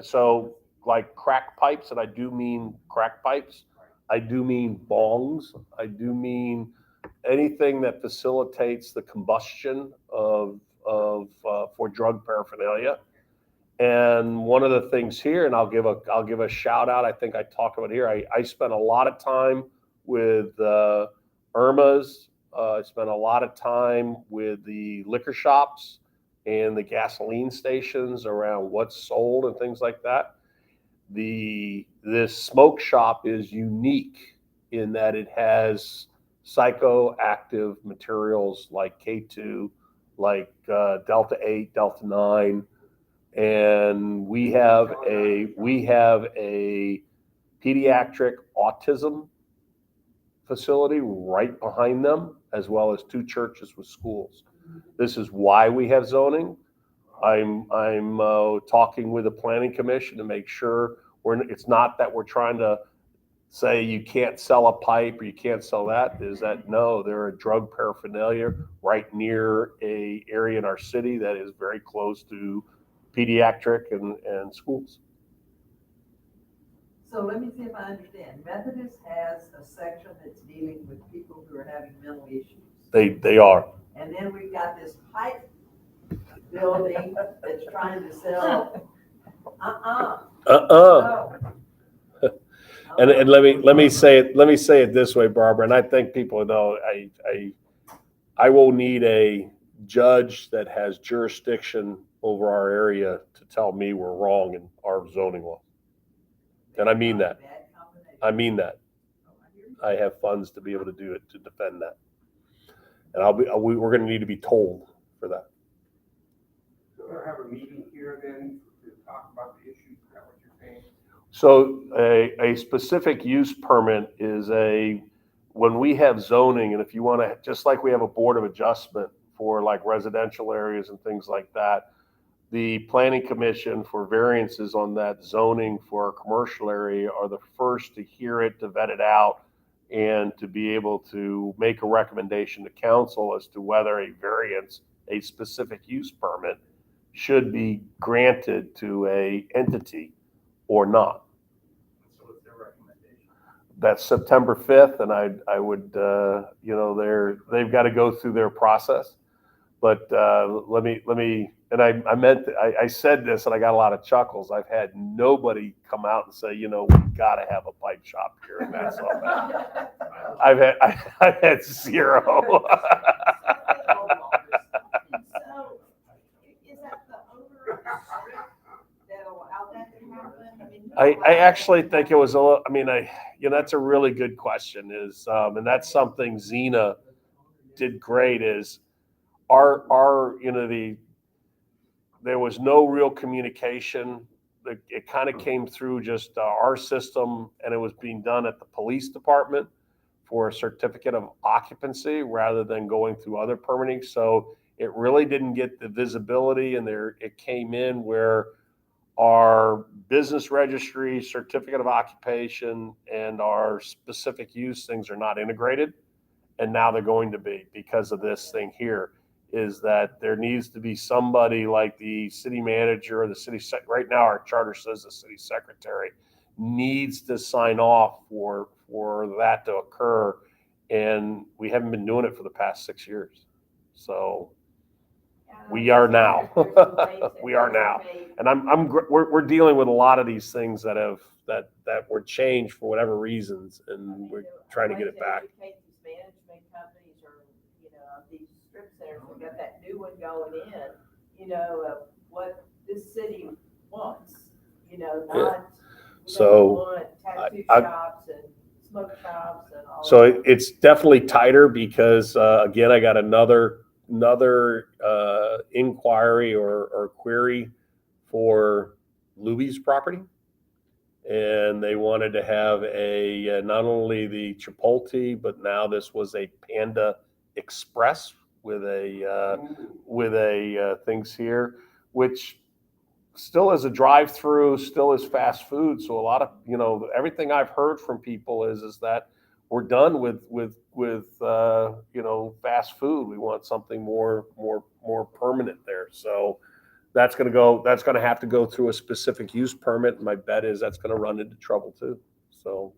so like crack pipes, and I do mean crack pipes. I do mean bongs. I do mean anything that facilitates the combustion of for drug paraphernalia. And one of the things here, and I'll give a shout out. I think I talked about here. I spent a lot of time with Irma's. I spent a lot of time with the liquor shops and the gasoline stations around what's sold and things like that. this smoke shop is unique in that it has psychoactive materials like K2, like Delta 8, Delta 9, and we have a pediatric autism facility right behind them, as well as 2 churches with schools. This is why we have zoning. I'm talking with the planning commission to make sure it's not that we're trying to say you can't sell a pipe or you can't sell that. Is that no, they're a drug paraphernalia right near a area in our city that is very close to pediatric and schools. So let me see if I understand. Methodist has a section that's dealing with people who are having mental issues. They are. And then we've got this pipe building that's trying to sell, no. And let me say it this way, Barbara, and I think people know I will need a judge that has jurisdiction over our area to tell me we're wrong in our zoning law. And I mean that. I mean that. I have funds to be able to do it, to defend that. And we're going to need to be told for that. So we'll have a meeting here then to talk about the issues, is that what you're saying? So a specific use permit is when we have zoning, and if you want to, just like we have a board of adjustment for like residential areas and things like that, the planning commission for variances on that zoning for a commercial area are the first to hear it, to vet it out, and to be able to make a recommendation to council as to whether a variance, a specific use permit, should be granted to a entity or not. So what's their recommendation? That's September 5th, and I would, they've got to go through their process. But let me, and I said this, and I got a lot of chuckles. I've had nobody come out and say, we got to have a pipe shop here, and that's all bad. I've had zero. So, is that the owner of the strip that allowed that to happen? I mean, I actually think it was a little, that's a really good question and that's something Xena did great is there was no real communication. It kind of came through just our system, and it was being done at the police department for a certificate of occupancy rather than going through other permitting. So it really didn't get the visibility, and it came in where our business registry, certificate of occupation, and our specific use things are not integrated. And now they're going to be because of this thing here, is that there needs to be somebody like the city manager or the city right now our charter says the city secretary needs to sign off for that to occur. And we haven't been doing it for the past 6 years. So we are now. We are now. And we're dealing with a lot of these things that were changed for whatever reasons, and we're trying to get it back. Educate these management companies or, these strip centers, we got that new one going in, what this city wants, not, So, want tattoo shops and smoke shops and all. So it's definitely tighter because, again, I got another inquiry or query for Luby's property. And they wanted to have not only the Chipotle, but now this was a Panda Express with things here, which still is a drive-through, still is fast food. So a lot of, everything I've heard from people is that we're done with fast food. We want something more permanent there. So that's going to have to go through a specific use permit. My bet is that's going to run into trouble too. So.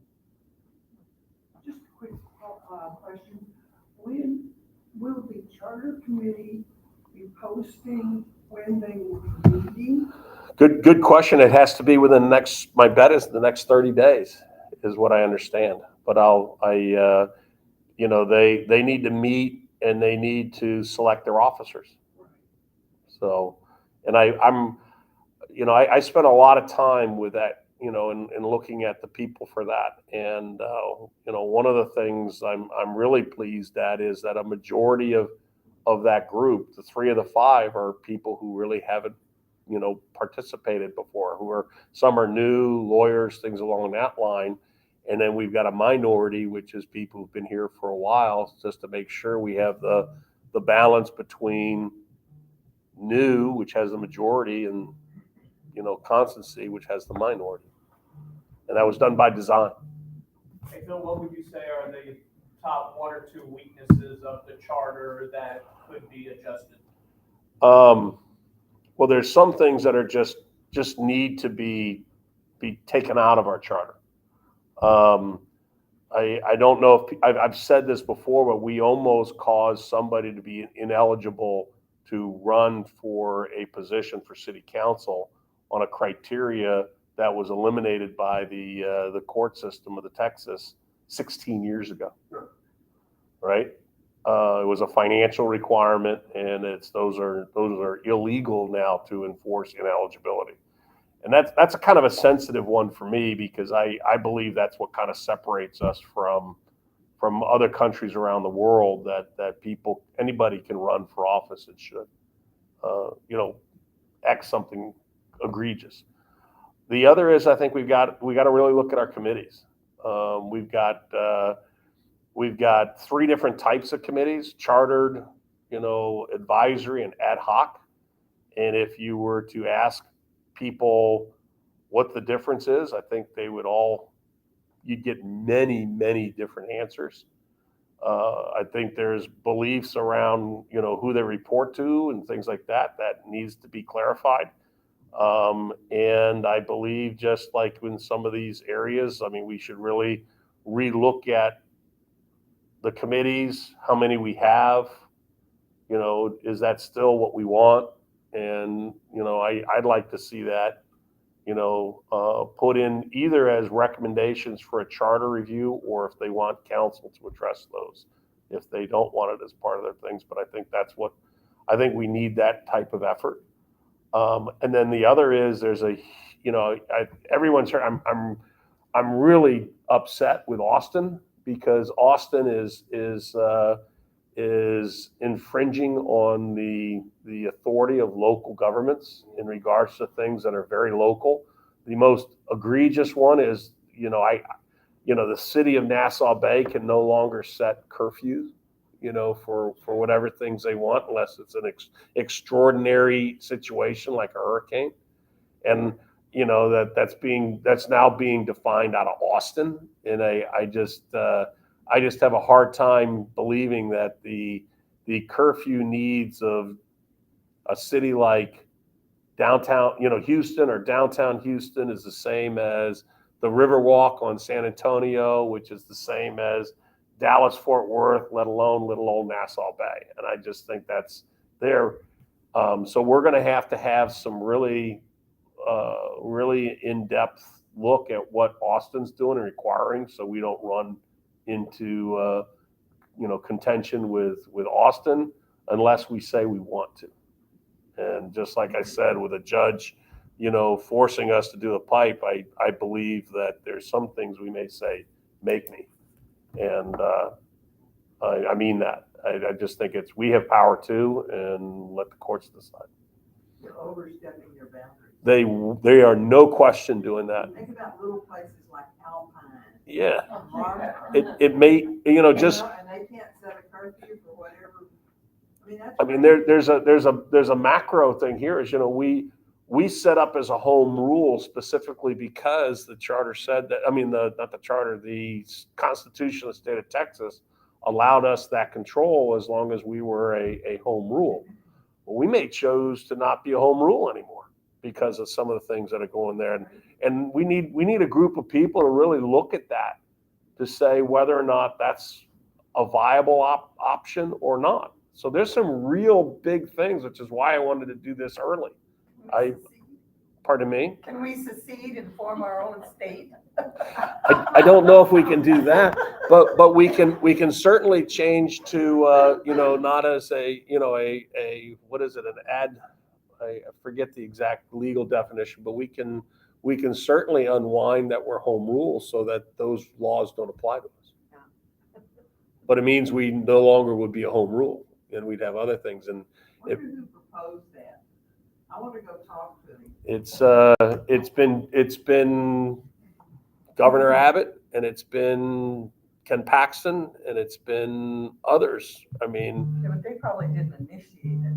Just a quick question. When will the charter committee be posting when they will be meeting? Good question. It has to be within my bet is the next 30 days is what I understand. But they need to meet and they need to select their officers. So, and I spent a lot of time with that in looking at the people for that. And, one of the things I'm really pleased at is that a majority of that group, the 3 of the 5, are people who really haven't, participated before, some are new lawyers, things along that line. And then we've got a minority, which is people who've been here for a while, just to make sure we have the balance between new, which has the majority, and, constancy, which has the minority. And that was done by design. Hey, Phil, what would you say are the top 1 or 2 weaknesses of the charter that could be adjusted? Well, there's some things that are just need to be taken out of our charter. I don't know if I've said this before, but we almost caused somebody to be ineligible to run for a position for city council on a criteria that was eliminated by the court system of the Texas 16 years ago. Right? It was a financial requirement, and those are illegal now to enforce ineligibility. And that's a kind of a sensitive one for me, because I believe that's what kind of separates us from other countries around the world, that anybody can run for office and should, X something egregious. The other is, I think we got to really look at our committees. We've got 3 different types of committees: chartered, advisory, and ad hoc. And if you were to ask people what the difference is, I think you'd get many, many different answers. I think there's beliefs around, who they report to and things like that needs to be clarified. And I believe, just like in some of these areas, we should really relook at the committees, how many we have, is that still what we want? And, I'd like to see that, put in either as recommendations for a charter review, or if they want council to address those, if they don't want it as part of their things. But I think I think we need that type of effort. And then the other is, there's everyone's heard, I'm really upset with Austin, because Austin is infringing on the authority of local governments in regards to things that are very local. The most egregious one is, the city of Nassau Bay can no longer set curfews, for whatever things they want, unless it's an extraordinary situation like a hurricane. And that's now being defined out of Austin. And I just have a hard time believing that the curfew needs of a city like downtown, Houston, or downtown Houston, is the same as the Riverwalk on San Antonio, which is the same as Dallas Fort Worth, let alone little old Nassau Bay. And I just think that's there. So we're going to have some really in-depth look at what Austin's doing and requiring, so we don't run into contention with Austin unless we say we want to. And just like I said, with a judge forcing us to do a pipe, I believe that there's some things we may say, make me. And I mean that. I just think we have power too, and let the courts decide. You're overstepping your boundaries. They are no question doing that. Think about little places like Alpine. Yeah. Marvin. It may, just. And they can't set a curfew for whatever. There's a macro thing here, is, we set up as a home rule specifically because the charter said that, not the charter, the Constitution of the state of Texas allowed us that control as long as we were a home rule. Well, we may choose to not be a home rule anymore because of some of the things that are going there. And we need a group of people to really look at that, to say whether or not that's a viable option or not. So there's some real big things, which is why I wanted to do this early. Pardon me? Can we secede and form our own state? I don't know if we can do that, but we can certainly change to not as a what is it, an ad? I forget the exact legal definition, but we can we can certainly unwind that we're home rule so that those laws don't apply to us. But it means we no longer would be a home rule and we'd have other things. And I wonder who proposed that. I want to go talk to him. it's been Governor Abbott, and it's been Ken Paxton, and it's been others. I mean, Yeah, but they probably didn't initiate it.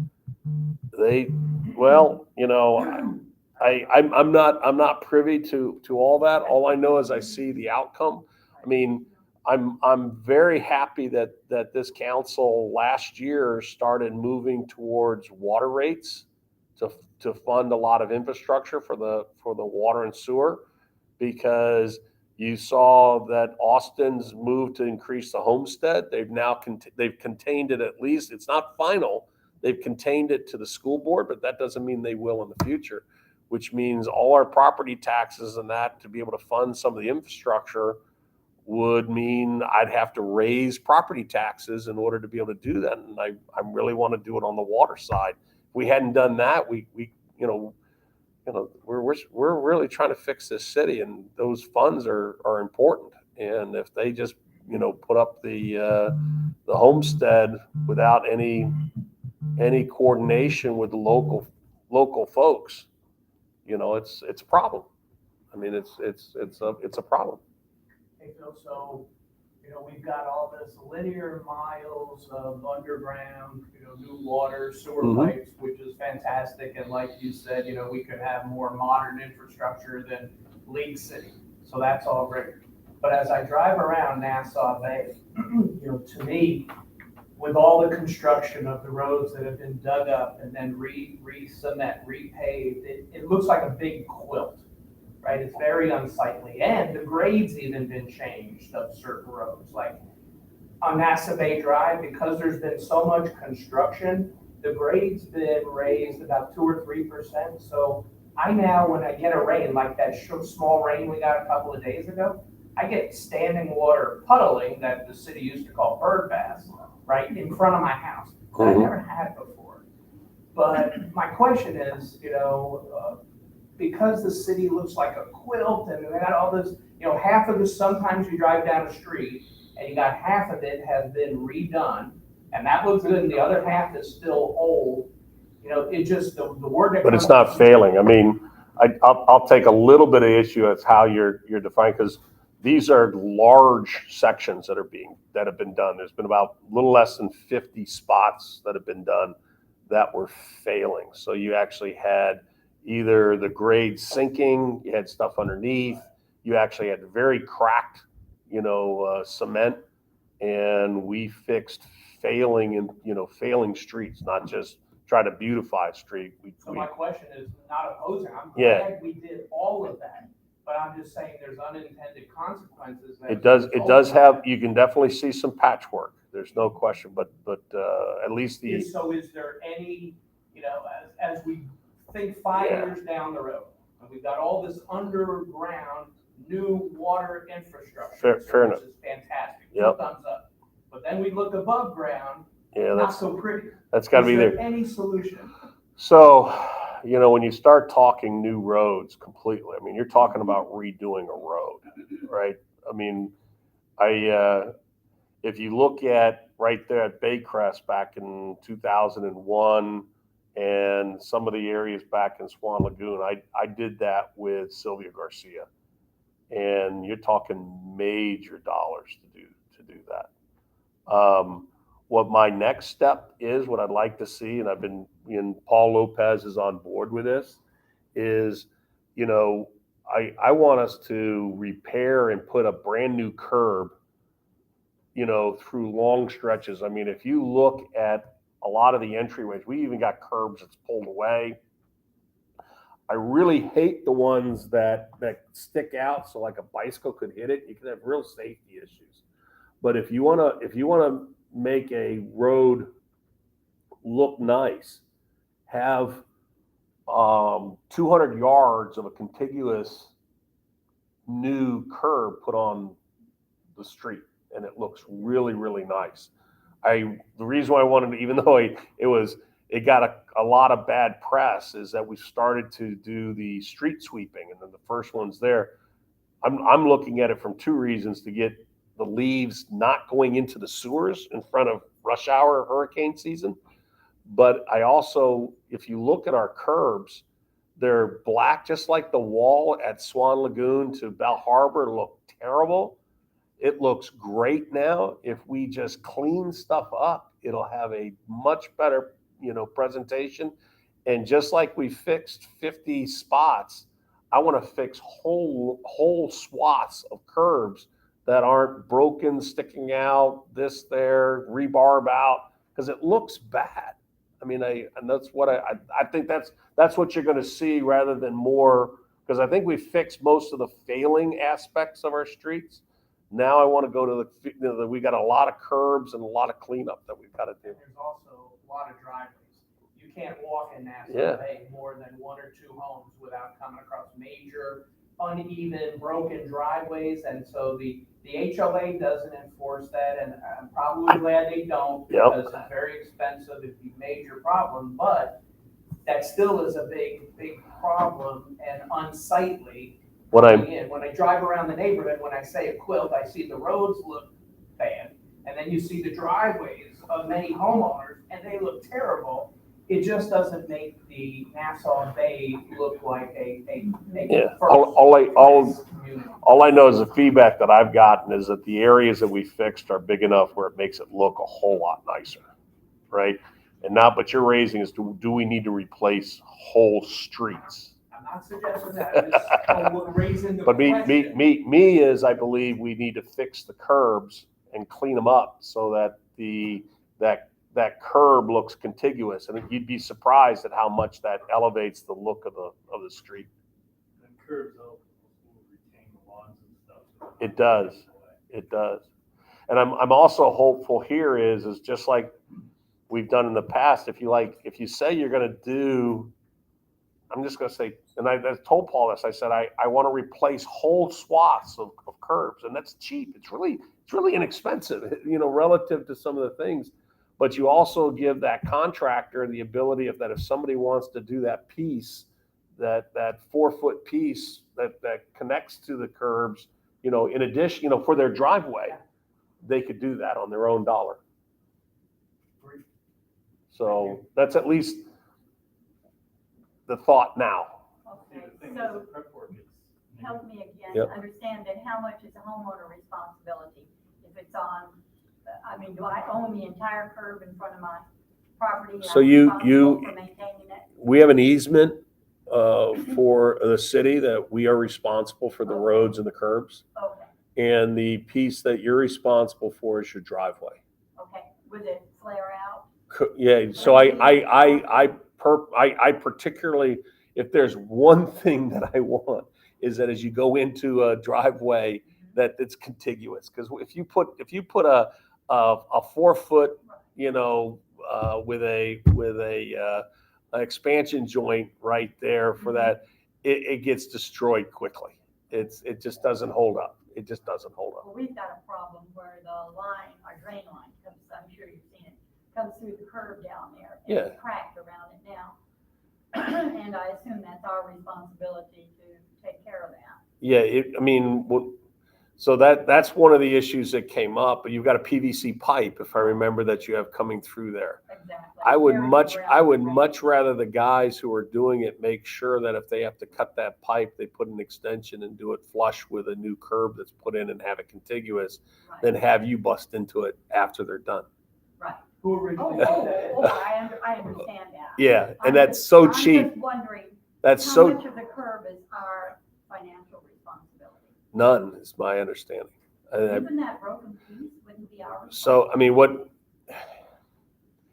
I'm not privy to all that. All I know is I see the outcome. I mean, I'm very happy that this council last year started moving towards water rates to fund a lot of infrastructure for the water and sewer, because you saw that Austin's moved to increase the homestead. They've now they've contained it, at least. It's not final. They've contained it to the school board, but that doesn't mean they will in the future, which means all our property taxes and that to be able to fund some of the infrastructure would mean I'd have to raise property taxes in order to be able to do that. And I really want to do it on the water side. If we hadn't done that, we're really trying to fix this city, and those funds are important. And if they just, put up the homestead without any coordination with the local folks, it's a problem. I mean, it's a problem. Hey, Phil, so, we've got all this linear miles of underground, new water, sewer Mhm. pipes, which is fantastic. And like you said, we could have more modern infrastructure than League City. So that's all great. But as I drive around Nassau Bay, to me, with all the construction of the roads that have been dug up and then re-cement, repaved, it looks like a big quilt. Right, it's very unsightly, and the grades even been changed of certain roads, like on Nassau Bay Drive, because there's been so much construction, the grade's been raised about 2 or 3%. So I now, when I get a rain, like that small rain we got a couple of days ago, I get standing water puddling that the city used to call bird baths, right, in front of my house. I never had before. But my question is, because the city looks like a quilt and they got all this, half of this, sometimes you drive down a street and you got half of it has been redone and that looks good and the other half is still old. It just, the word that But it's comes- not failing. I mean, I'll take a little bit of issue as how you're defined, because these are large sections that have been done. There's been about a little less than 50 spots that have been done that were failing. So you actually had either the grade sinking, you had stuff underneath, you actually had very cracked, cement, and we fixed failing streets, not just try to beautify a street. So my question is not opposing, I'm Yeah. glad we did all of that, but I'm just saying there's unintended consequences. It does have, you can definitely see some patchwork. There's no question, but at least So is there any, as we think 5 years down the road, and we've got all this underground new water infrastructure, Fair which enough. is fantastic. Yep. Thumbs up. But then we look above ground, yeah, not so pretty. that's got to be Is there. there any solution? So, when you start talking new roads completely, I mean, you're talking about redoing a road, right? I mean, if you look at right there at Baycrest back in 2001 and some of the areas back in Swan Lagoon, I did that with Sylvia Garcia, and you're talking major dollars to do that. What my next step is, what I'd like to see, and Paul Lopez is on board with this, is, I want us to repair and put a brand new curb, through long stretches. I mean, if you look at a lot of the entryways, we even got curbs that's pulled away. I really hate the ones that stick out, so like a bicycle could hit it. You can have real safety issues. But if you wanna make a road look nice, have 200 yards of a contiguous new curb put on the street, and it looks really, really nice. The reason why I wanted to, even though it it got a lot of bad press is that we started to do the street sweeping, and then the first one's there. I'm looking at it from two reasons: to get the leaves not going into the sewers in front of rush hour hurricane season. But I also, if you look at our curbs, they're black, just like the wall at Swan Lagoon to Bell Harbor looked terrible. It looks great now. If we just clean stuff up, it'll have a much better, presentation. And just like we fixed 50 spots, I want to fix whole swaths of curbs that aren't broken, sticking out, this, there, rebarb out, because it looks bad. I mean, and that's what I think that's what you're going to see rather than more, because I think we fixed most of the failing aspects of our streets. Now I want to go to we got a lot of curbs and a lot of cleanup that we've got to do. And there's also a lot of driveways. You can't walk in Nassau Yeah. Bay more than one or two homes without coming across major, uneven, broken driveways. And so the HOA doesn't enforce that, and I'm probably glad they don't, Yep. because it's very expensive, it'd be a major problem, but that still is a big problem and unsightly. When I drive around the neighborhood, when I say a quilt, I see the roads look bad, and then you see the driveways of many homeowners, and they look terrible. It just doesn't make the Nassau Bay look like a Yeah. first All community. I know is the feedback that I've gotten is that the areas that we fixed are big enough where it makes it look a whole lot nicer, right? And now, but you're raising is, do we need to replace whole streets? I'm not suggesting that, I'm just raising the But question. me is, I believe we need to fix the curbs and clean them up so that that curb looks contiguous, and you'd be surprised at how much that elevates the look of the street. And curbs will retain the lawns and stuff. It does. It does. And I'm also hopeful here is just like we've done in the past. If you say you're going to do, I'm just going to say, and I told Paul this, I said, I want to replace whole swaths of curbs, and that's cheap. It's really inexpensive, relative to some of the things. But you also give that contractor the ability if somebody wants to do that piece, that 4-foot piece that connects to the curbs, in addition, for their driveway, they could do that on their own dollar. So that's at least the thought now. Okay, The thing is, so the prep work is. help me again, Yep. understand that how much is a homeowner responsibility? If it's on, do I own the entire curb in front of my property? and So I'm you- responsible for maintaining it? We have an easement for the city that we are responsible for the roads and the curbs. Okay, And the piece that you're responsible for is your driveway. okay, would it flare out? Yeah, so I particularly, if there's one thing that I want, is that as you go into a driveway, that it's contiguous. Because if you put a 4-foot, with a expansion joint right there for that, it gets destroyed quickly. It just doesn't hold up. It just doesn't hold up. Well, we've got a problem where the line, our drain line comes, I'm sure you've seen it, comes through the curb down there. And it's cracked around it now. And I assume that's our responsibility to take care of that. Yeah, so that's one of the issues that came up. But you've got a PVC pipe, if I remember, that you have coming through there. Exactly. I would Very much rather the guys who are doing it make sure that if they have to cut that pipe, they put an extension and do it flush with a new curb that's put in and have it contiguous, Right. than have you bust into it after they're done. Right. Who Oh, originally did that? I understand that. Yeah, I'm and that's just- so I'm cheap. just wondering, That's how so much of the curb is our financial responsibility? none is my understanding. Even that broken piece wouldn't be our So what?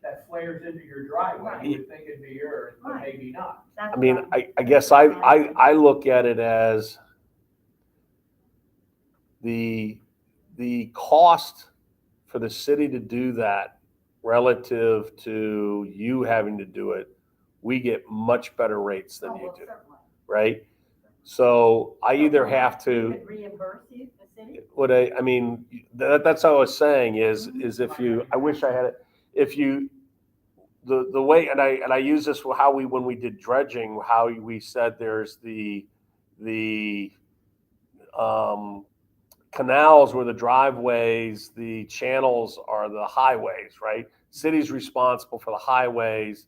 That flares into your driveway, you would think it'd be yours, but Right. maybe not. That's I mean, what I'm- I guess I look at it as the cost for the city to do that relative to you having to do it. We get much better rates than Oh, you well, do, certainly. right? So I either So have we to. could reimburse you, the city? That's what I was saying is if you, I wish I had it, the way, and I use this for how when we did dredging, how we said there's the canals were the driveways, the channels are the highways, right? City's responsible for the highways,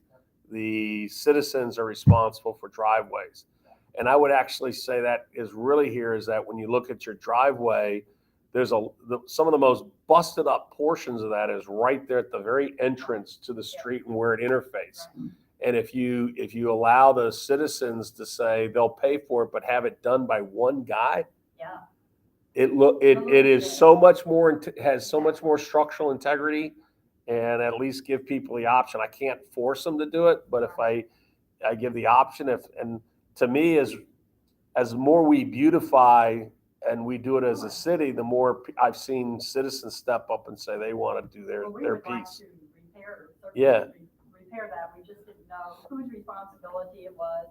the citizens are responsible for driveways. And I would actually say that is really here is that when you look at your driveway, there's some of the most busted up portions of that is right there at the very entrance to the street and where it interfaces. And if you allow the citizens to say they'll pay for it, but have it done by one guy, Yeah. it is so much more, has so much more structural integrity, and at least give people the option. I can't force them to do it, but if I give the option, and to me, as more we beautify and we do it as a city, the more I've seen citizens step up and say they want to do their Well, we would like piece. to repair, Yeah. repair that, we just didn't know whose responsibility it was.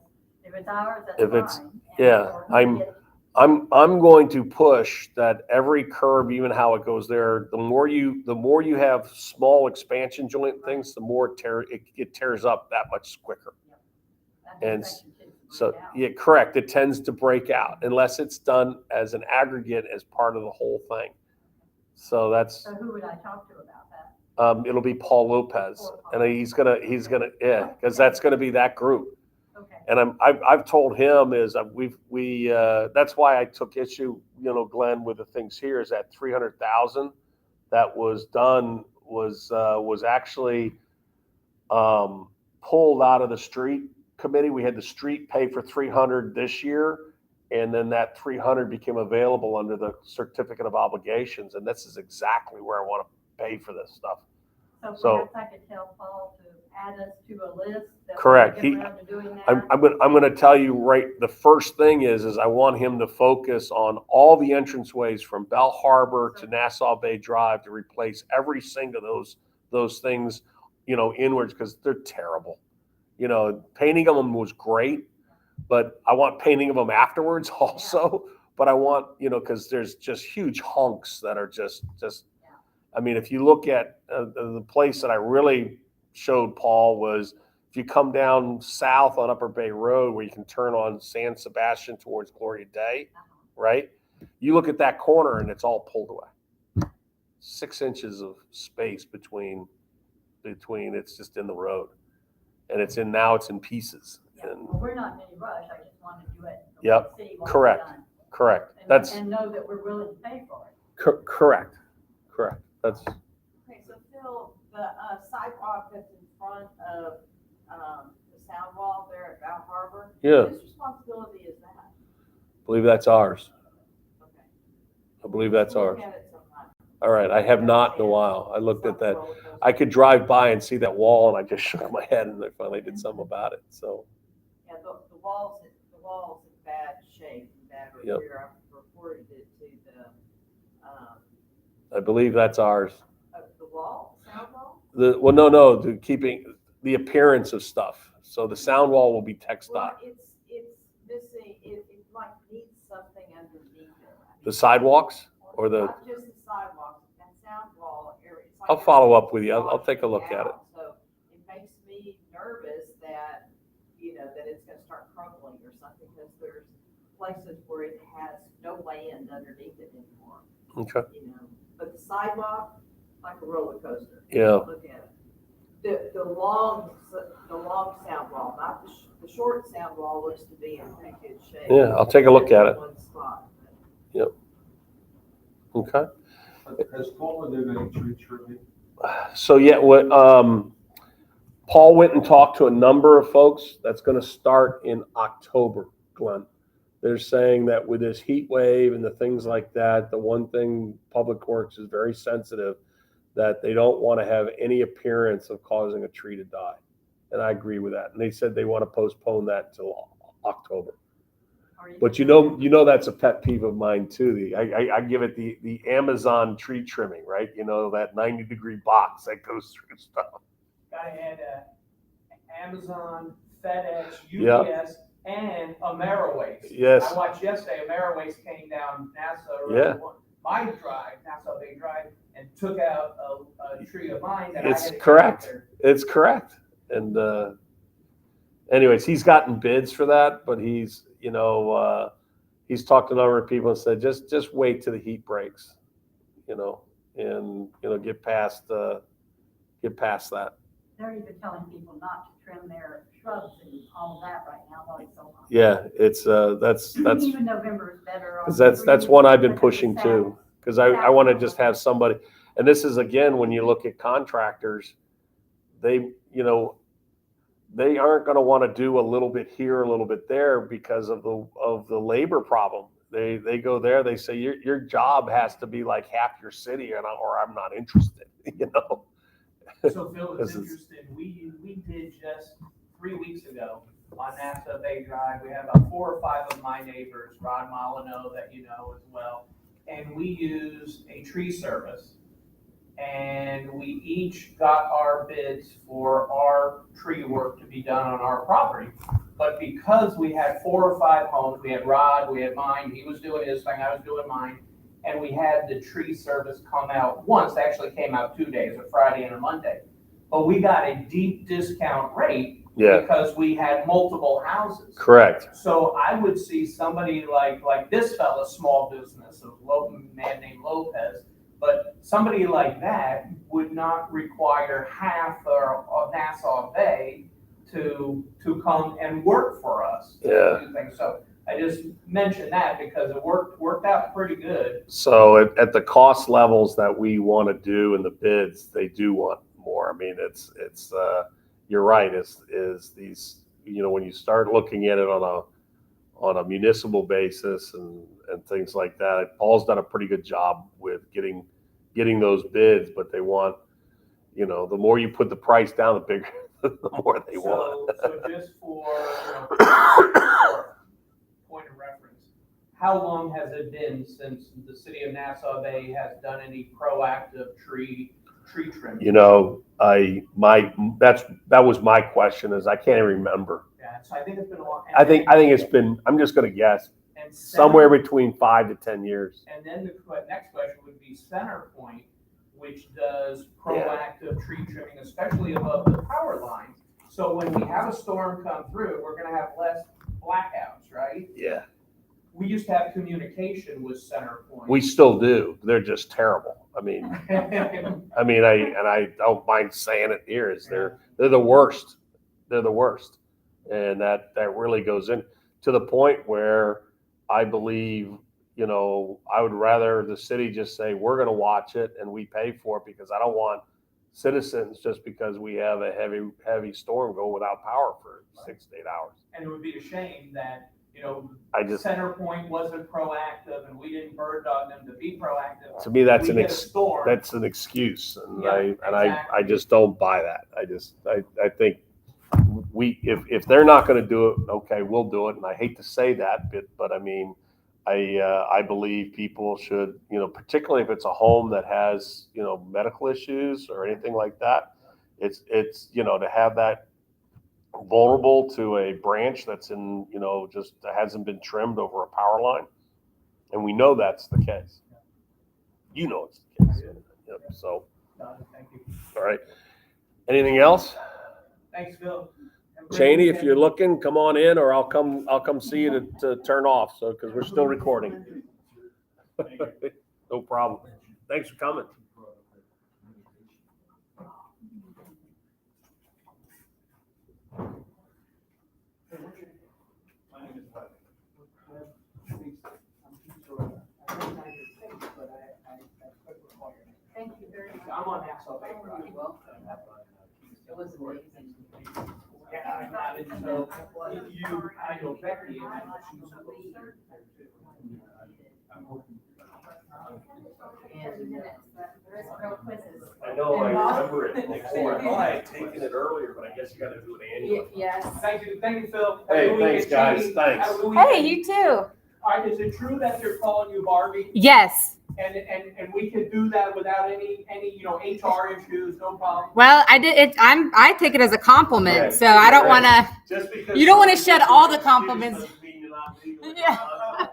If it's ours, that's If fine. it's- And- yeah, or who did it. I'm going to push that every curb, even how it goes there, the more you have small expansion joint things, the more it tears up that much quicker. That and intersection tends to So, break out. yeah, correct. It tends to break out unless it's done as an aggregate as part of the whole thing. So that's, So who would I talk to about that? it'll be Paul Lopez, and he's gonna, yeah, because that's gonna be that group. Okay. And I've told him is that's why I took issue, Glenn, with the things here is that 300,000 that was done was actually pulled out of the street committee. We had the street pay for 300 this year, and then that 300 became available under the certificate of obligations, and this is exactly where I want to pay for this stuff. So perhaps I could tell Paul to add us to a list. That we Correct. can get around to doing that. I'm going to tell you right. The first thing is I want him to focus on all the entranceways from Bell Harbor to Nassau Bay Drive to replace every single those things, inwards, because they're terrible. Painting of them was great, but I want painting of them afterwards also. Yeah. But I want, because there's just huge hunks that are just. I mean, if you look at the place that I really showed Paul was if you come down south on Upper Bay Road where you can turn on San Sebastian towards Gloria Day, right? You look at that corner and it's all pulled away. 6 inches of space between it's just in the road. And now it's in pieces. Yeah. And, well, we're not in any rush. I just want to do it. Yep. Correct. And know that we're willing to pay for it. Correct. That's. Okay, so Phil, the sidewalk that's in front of the sound wall there at Val Harbor. Yeah. Whose responsibility is that? I believe that's ours. Okay. I believe that's We'll ours. look at it sometime. All right. I have not in a while. I looked at that. I could drive by and see that wall, and I just shook my head, and they finally did something about it. So. Yeah, the wall's in bad shape, bad Yep. repair. I've reported it to the, I believe that's ours. the wall, sound wall? No, keeping the appearance of stuff. So the sound wall will be TxDOT. Well, it's missing, it like needs something underneath it. The sidewalks or the. Not just the sidewalks, that sound wall area. It's like I'll follow up with you. I'll take a look at it. So it makes me nervous that, that it's gonna start crumbling or something, because there's places where it has no land underneath it anymore. Okay. But the sidewalk, like a roller coaster. Yeah. Look at it. The long sound wall, not the short sound wall, looks to be in pretty good shape. Yeah, I'll take a look at it. One spot. Yep. Okay. Has Paul been doing any tree trimming? So yeah, Paul went and talked to a number of folks. That's going to start in October, Glenn. They're saying that with this heat wave and the things like that, the one thing Public Works is very sensitive that they don't want to have any appearance of causing a tree to die. And I agree with that. And they said they want to postpone that till October. But that's a pet peeve of mine too. I give it the Amazon tree trimming, right? That 90-degree box that goes through stuff. I had Amazon, FedEx, UPS, Yep. and Ameriwaste. Yes. I watched yesterday, Ameriwaste came down Nassau, Yeah. my drive, Nassau Bay Drive, and took out a tree of mine that I had. It's correct. It's correct. And anyways, he's gotten bids for that, but he's he's talked to a number of people and said just wait till the heat breaks, and get past that. They're even telling people not to trim their shrubs and all of that right now while it's so hot. Yeah, it's that's Even November is better. because that's one I've been pushing too, because I want to just have somebody, and this is again, when you look at contractors, they aren't going to want to do a little bit here, a little bit there because of the labor problem. They go there, they say your job has to be like half your city, or I'm not interested. So Phil, it's interesting, we did just 3 weeks ago on Nassau Bay Drive, we had about 4 or 5 of my neighbors, Rod Molyneux that you know as well, and we used a tree service, and we each got our bids for our tree work to be done on our property. But because we had 4 or 5 homes, we had Rod, we had mine, he was doing his thing, I was doing mine, and we had the tree service come out once, they actually came out 2 days, a Friday and a Monday. But we got a deep discount rate because we had multiple houses. Correct. So I would see somebody like this fella, small business, a man named Lopez, but somebody like that would not require half of Nassau Bay to come and work for us. Yeah. So I just mentioned that because it worked out pretty good. So at the cost levels that we want to do in the bids, they do want more. I mean, it's you're right. Is these, when you start looking at it on a municipal basis and things like that, Paul's done a pretty good job with getting those bids, but they want, the more you put the price down, the bigger, the more they want. So just for point of reference, how long has it been since the city of Nassau Bay has done any proactive tree trimming? That was my question, is I can't even remember. Yeah, so I think it's been a long. I think it's been, I'm just going to guess, somewhere between 5 to 10 years. And then the next question would be Centerpoint, which does proactive tree trimming, especially above the power lines. So when we have a storm come through, we're gonna have less blackouts, right? Yeah. We used to have communication with Centerpoint. We still do. They're just terrible. I mean, I don't mind saying it here, is they're the worst. They're the worst. And that really goes in to the point where I believe, I would rather the city just say, we're going to watch it and we pay for it, because I don't want citizens, just because we have a heavy storm, go without power for 6 to 8 hours. And it would be a shame that, Centerpoint wasn't proactive and we didn't bird dog them to be proactive. To me, that's an excuse. And exactly. I just don't buy that. I think if they're not going to do it, okay, we'll do it. And I hate to say that, but I mean, I believe people should, particularly if it's a home that has, medical issues or anything like that, it's to have that vulnerable to a branch that's in, just hasn't been trimmed over a power line. And we know that's the case. It's the case. Yep. So, Thank you. all right. Anything else? Thanks, Phil. Cheney, if you're looking, come on in, or I'll come see you to turn off. So, because we're still recording. No problem. Thanks for coming. Thank you very much. I'm on Nassau Bay Drive. You're welcome. It was amazing. Yeah, I didn't know. I know Becky, and she was supposed to. I'm hoping. I know, I remember it before. I thought I had taken it earlier, but I guess you got to do it annually. Yes. Thank you, Phil. Hey, thanks, guys. Thanks. Hey, you too. All right, is it true that they're calling you Barbie? Yes. And we could do that without any HR issues, no problem? Well, I did it. I take it as a compliment, Right. so I don't want to. Just because You don't want to shed all the compliments. doesn't mean you're not legal. Yeah.